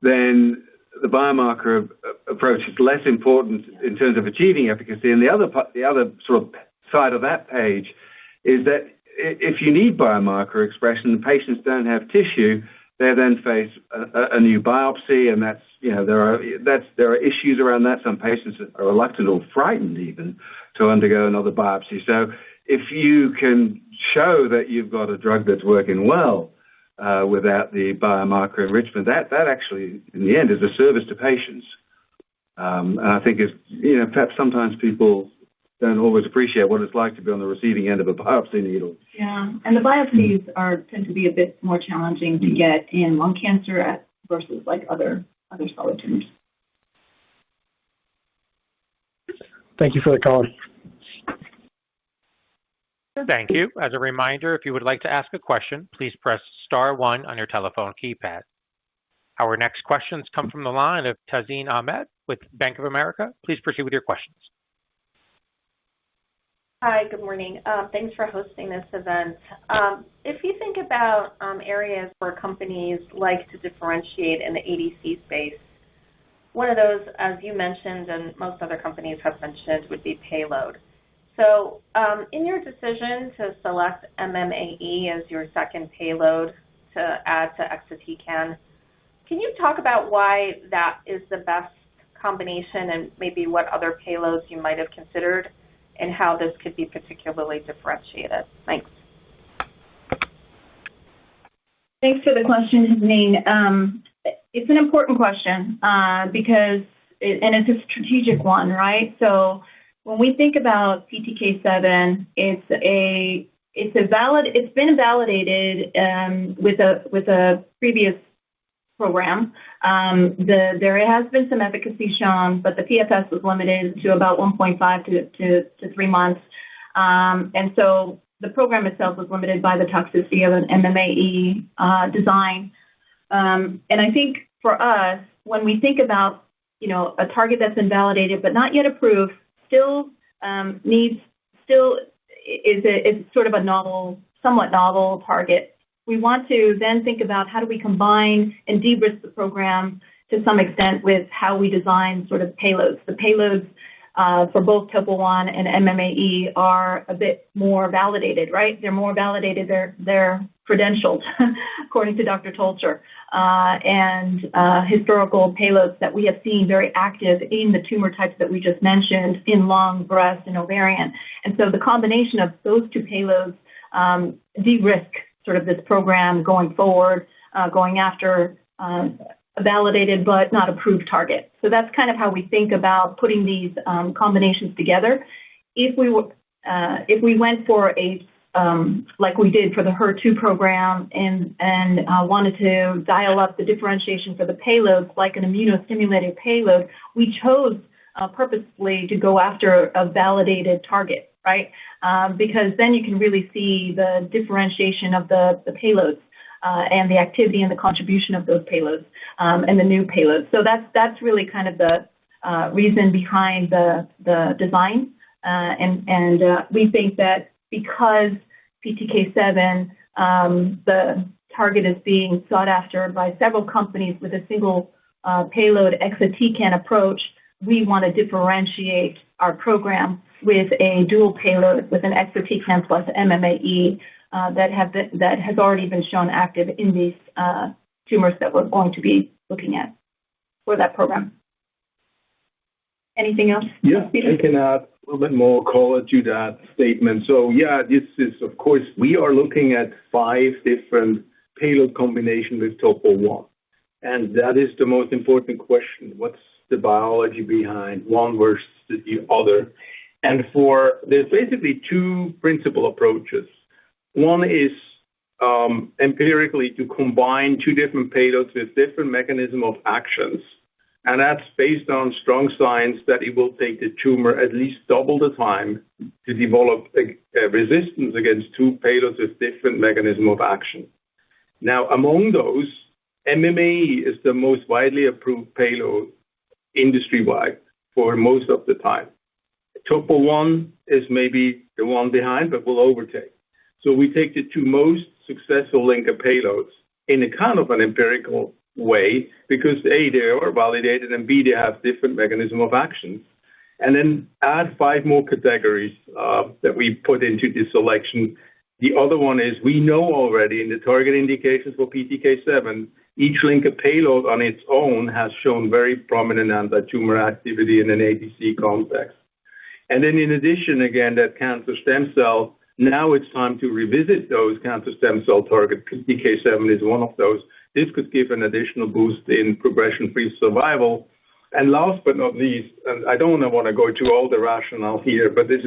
then the biomarker approach is less important in terms of achieving efficacy. And the other sort of side of that page is that if you need biomarker expression, the patients don't have tissue, they then face a new biopsy, and that's, you know, there are issues around that. Some patients are reluctant or frightened even to undergo another biopsy. So if you can show that you've got a drug that's working well without the biomarker enrichment, that actually, in the end, is a service to patients. And I think it's, you know, perhaps sometimes people don't always appreciate what it's like to be on the receiving end of a biopsy needle. Yeah, and the biopsies tend to be a bit more challenging to get in lung cancer versus like other solid tumors. Thank you for the call. Thank you. As a reminder, if you would like to ask a question, please press star 1 on your telephone keypad. Our next questions come from the line of Tazeen Ahmed with Bank of America. Please proceed with your questions. Hi, good morning. Thanks for hosting this event. If you think about areas where companies like to differentiate in the ADC space, one of those, as you mentioned and most other companies have mentioned, would be payload. So in your decision to select MMAE as your second payload to add to exatecan, can you talk about why that is the best combination and maybe what other payloads you might have considered and how this could be particularly differentiated? Thanks. Thanks for the question, Tazeen. It's an important question because it's a strategic one, right? So when we think about PTK7, it's been validated with a previous program. There has been some efficacy shown, but the PFS was limited to about 1.5 to 3 months. And so the program itself was limited by the toxicity of an MMAE design. And I think for us, when we think about, you know, a target that's been validated but not yet approved, still is sort of a novel, somewhat novel target. We want to then think about how do we combine and de-risk the program to some extent with how we design sort of payloads. The payloads for both Topo1 and MMAE are a bit more validated, right? They're more validated, they're credentialed, according to Dr. Tolcher, and historical payloads that we have seen very active in the tumor types that we just mentioned in lung, breast, and ovarian. And so the combination of those two payloads de-risk sort of this program going forward, going after a validated but not approved target. So that's kind of how we think about putting these combinations together. If we went for a like we did for the HER2 program and wanted to dial up the differentiation for the payloads like an immunostimulated payload, we chose purposefully to go after a validated target, right? Because then you can really see the differentiation of the payloads and the activity and the contribution of those payloads and the new payloads. So that's really kind of the reason behind the design. And we think that because PTK7, the target is being sought after by several companies with a single payload exatecan approach, we want to differentiate our program with a dual payload with an exatecan plus MMAE that has already been shown active in these tumors that we're going to be looking at for that program. Anything else? Yeah, I can add a little bit more color to that statement. So yeah, this is, of course, we are looking at 5 different payload combinations with Topo1. And that is the most important question. What's the biology behind one versus the other? And there's basically 2 principal approaches. One is empirically to combine two different payloads with different mechanism of actions. And that's based on strong science that it will take the tumor at least double the time to develop a resistance against two payloads with different mechanism of action. Now, among those, MMAE is the most widely approved payload industry-wide for most of the time. Topo1 is maybe the one behind, but will overtake. So we take the two most successful linker payloads in a kind of an empirical way because A, they are validated, and B, they have different mechanism of action. And then add 5 more categories that we put into this selection. The other one is we know already in the target indications for PTK7, each linker payload on its own has shown very prominent anti-tumor activity in an ADC context. And then in addition, again, that cancer stem cell, now it's time to revisit those cancer stem cell targets. PTK7 is one of those. This could give an additional boost in progression-free survival. And last but not least, and I don't want to go to all the rationale here, but this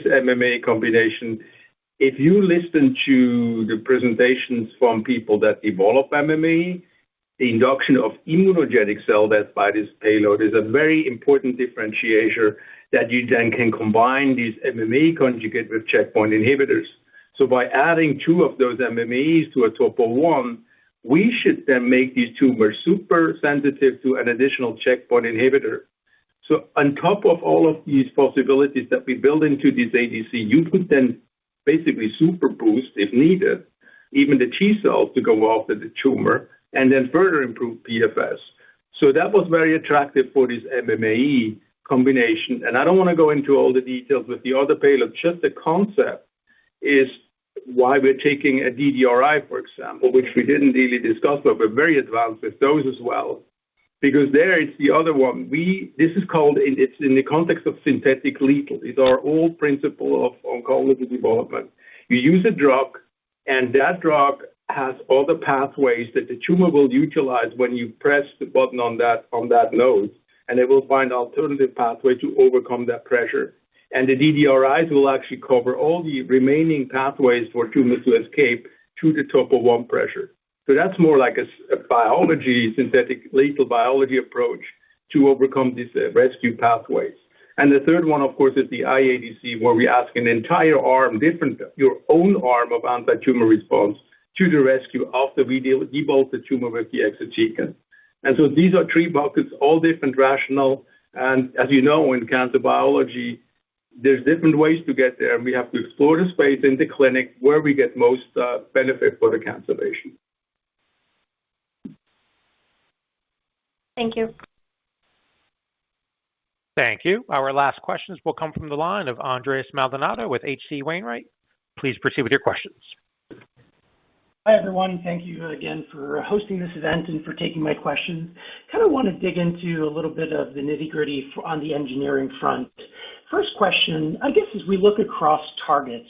MMA combination. If you listen to the presentations from people that develop MMA, the induction of immunogenic cell death by this payload is a very important differentiator that you then can combine these MMA conjugate with checkpoint inhibitors. So by adding 2 of those MMAs to a topo1, we should then make these tumors super sensitive to an additional checkpoint inhibitor. So on top of all of these possibilities that we build into this ADC, you could then basically super boost, if needed, even the T cells to go after the tumor and then further improve PFS. So that was very attractive for this MMAE combination. And I don't want to go into all the details with the other payloads, just the concept is why we're taking a DDRI, for example, which we didn't really discuss, but we're very advanced with those as well. Because there it's the other one. This is called, it's in the context of synthetic lethal. These are all principles of oncology development. You use a drug, and that drug has other pathways that the tumor will utilize when you press the button on that node, and it will find alternative pathway to overcome that pressure. And the DDRIs will actually cover all the remaining pathways for tumors to escape to the topo1 pressure. So that's more like a biology, synthetic lethal biology approach to overcome these rescue pathways. And the third one, of course, is the IADC, where we ask an entire arm, your own arm of anti-tumor response to the rescue after we debulk the tumor with the exatecan. And so these are 3 buckets, all different rational. And as you know, in cancer biology, there's different ways to get there, and we have to explore the space in the clinic where we get most benefit for the cancer patient. Thank you. Thank you. Our last questions will come from the line of Andres Maldonado with H.C. Wainwright. Please proceed with your questions. Hi, everyone. Thank you again for hosting this event and for taking my questions. Kind of want to dig into a little bit of the nitty-gritty on the engineering front. First question, I guess as we look across targets,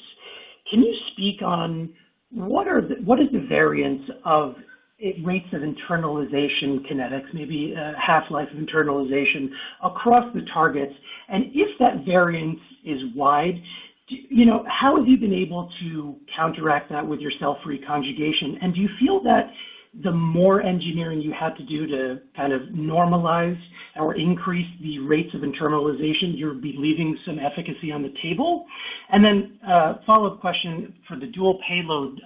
can you speak on what is the variance of rates of internalization kinetics, maybe half-life of internalization across the targets? And if that variance is wide, how have you been able to counteract that with your cell-free conjugation? And do you feel that the more engineering you had to do to kind of normalize or increase the rates of internalization, you'll be leaving some efficacy on the table? And then follow-up question for the dual payload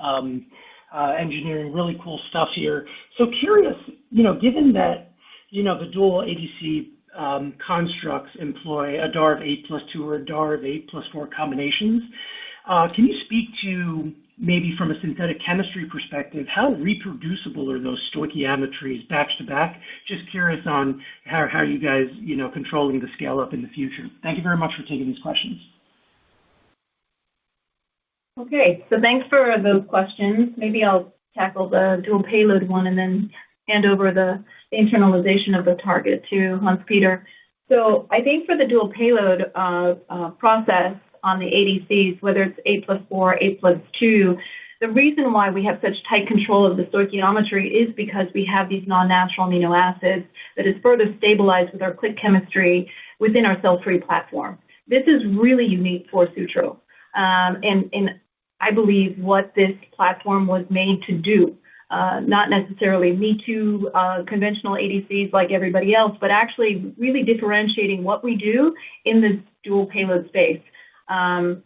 engineering, really cool stuff here. So curious, given that, the dual ADC constructs employ a DAR of 8+2 or a DAR of 8+4 combinations, can you speak to maybe from a synthetic chemistry perspective, how reproducible are those stoichiometries batch to back? Just curious on how you guys, controlling the scale up in the future. Thank you very much for taking these questions. Okay, so thanks for those questions. Maybe I'll tackle the dual payload one and then hand over the internalization of the target to Hans-Peter. So I think for the dual payload process on the ADCs, whether it's 8+4, 8+2, the reason why we have such tight control of the stoichiometry is because we have these non-natural amino acids that is further stabilized with our click chemistry within our cell-free platform. This is really unique for Sutro. And I believe, what this platform was made to do. Not necessarily me too conventional ADCs like everybody else, but actually really differentiating what we do in this dual payload space. And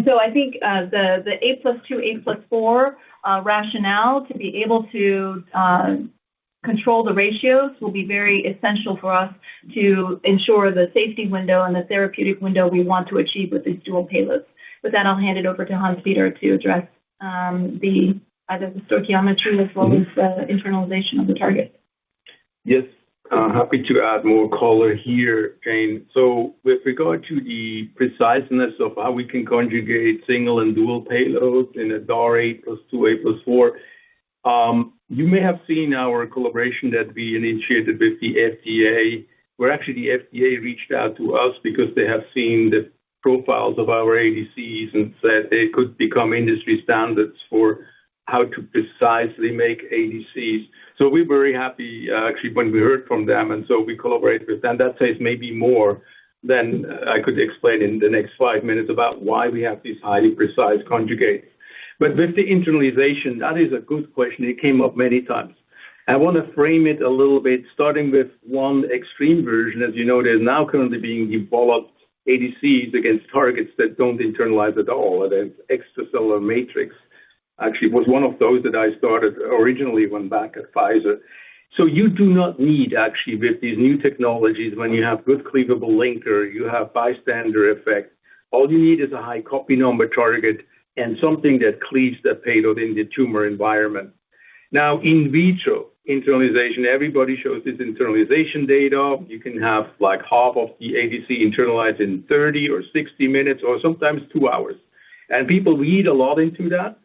so I think the 8+2, 8+4 rationale to be able to control the ratios will be very essential for us to ensure the safety window and the therapeutic window we want to achieve with these dual payloads. With that, I'll hand it over to Hans-Peter to address either the stoichiometry as well as the internalization of the target. Yes, happy to add more color here, Jane. So with regard to the preciseness of how we can conjugate single and dual payloads in a DAR 8+2, 8+4, you may have seen our collaboration that we initiated with the FDA, where actually the FDA reached out to us because they have seen the profiles of our ADCs and said they could become industry standards for how to precisely make ADCs. So we're very happy, actually, when we heard from them, and so we collaborate with them. That says maybe more than I could explain in the next 5 minutes about why we have these highly precise conjugates. But with the internalization, that is a good question. It came up many times. I want to frame it a little bit, starting with one extreme version. As you know, there's now currently being developed ADCs against targets that don't internalize at all. There's extracellular matrix. Actually, was one of those that I started originally when back at Pfizer. So you do not need, actually, with these new technologies, when you have good cleavable linker, you have bystander effect. All you need is a high copy number target and something that cleaves that payload in the tumor environment. Now, in vitro internalization, everybody shows this internalization data. You can have like half of the ADC internalized in 30 or 60 minutes or sometimes 2 hours. And people read a lot into that.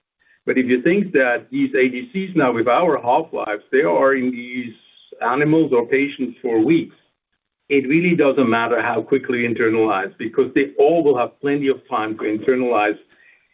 But if you think that these ADCs now with our half-lives, they are in these animals or patients for weeks, it really doesn't matter how quickly you internalize because they all will have plenty of time to internalize.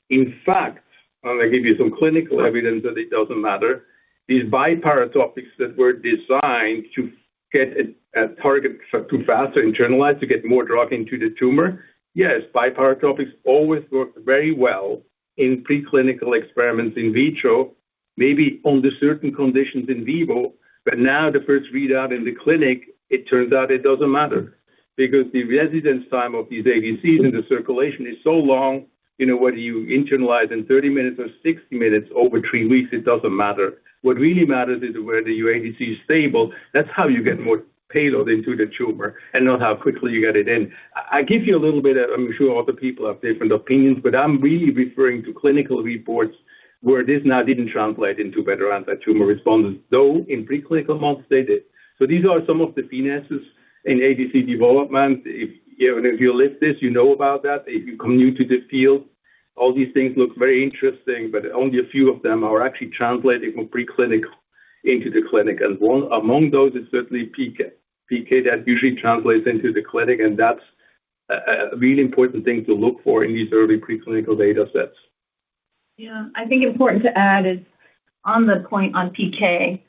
In fact, I'm going to give you some clinical evidence that it doesn't matter. These biparatopics that were designed to get a target to faster internalize, to get more drug into the tumor, yes, biparatopics always work very well in preclinical experiments in vitro, maybe under certain conditions in vivo, but now the first readout in the clinic, it turns out it doesn't matter because the residence time of these ADCs in the circulation is so long, whether you internalize in 30 minutes or 60 minutes over 3 weeks, it doesn't matter. What really matters is whether your ADC is stable. That's how you get more payload into the tumor and not how quickly you get it in. I give you a little bit of, I'm sure other people have different opinions, but I'm really referring to clinical reports where this now didn't translate into better anti-tumor responses, though in preclinical models they did. So these are some of the finesses in ADC development. If you live this, you know about that. If you come new to the field, all these things look very interesting, but only a few of them are actually translating from preclinical into the clinic. And one among those is certainly PK. PK that usually translates into the clinic, and that's a really important thing to look for in these early preclinical data sets. Yeah, I think important to add is on the point on PK,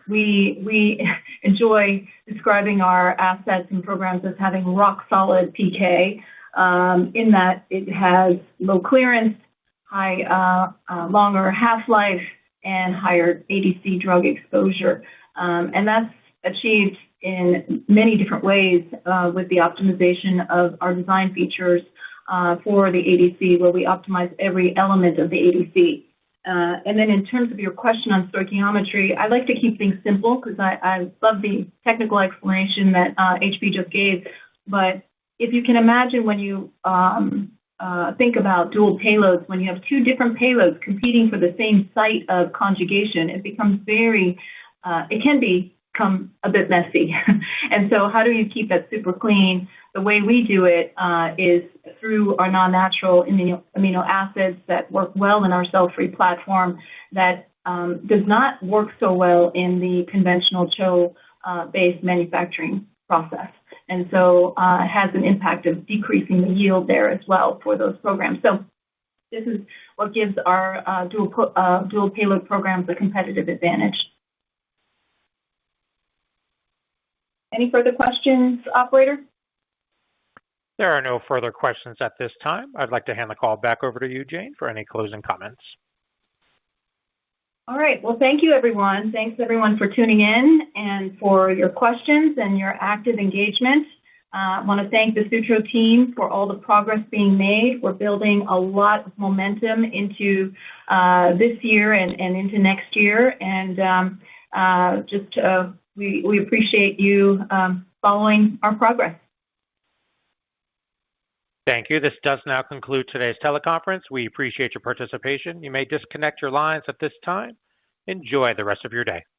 we enjoy describing our assets and programs as having rock solid PK in that it has low clearance, high longer half-life, and higher ADC drug exposure. And that's achieved in many different ways with the optimization of our design features for the ADC, where we optimize every element of the ADC. And then in terms of your question on stoichiometry, I like to keep things simple because I love the technical explanation that HP just gave. But if you can imagine when you think about dual payloads, when you have two different payloads competing for the same site of conjugation, it becomes it can become a bit messy. And so how do you keep that super clean? The way we do it is through our non-natural amino acids that work well in our cell-free platform that does not work so well in the conventional CHO-based manufacturing process. And so it has an impact of decreasing the yield there as well for those programs. So this is what gives our dual payload programs a competitive advantage. Any further questions, operator? There are no further questions at this time. I'd like to hand the call back over to you, Jane, for any closing comments. All right. Well, thank you, everyone. Thanks, everyone, for tuning in and for your questions and your active engagement. I want to thank the Sutro team for all the progress being made. We're building a lot of momentum into this year and into next year. And we appreciate you following our progress. Thank you. This does now conclude today's teleconference. We appreciate your participation. You may disconnect your lines at this time. Enjoy the rest of your day.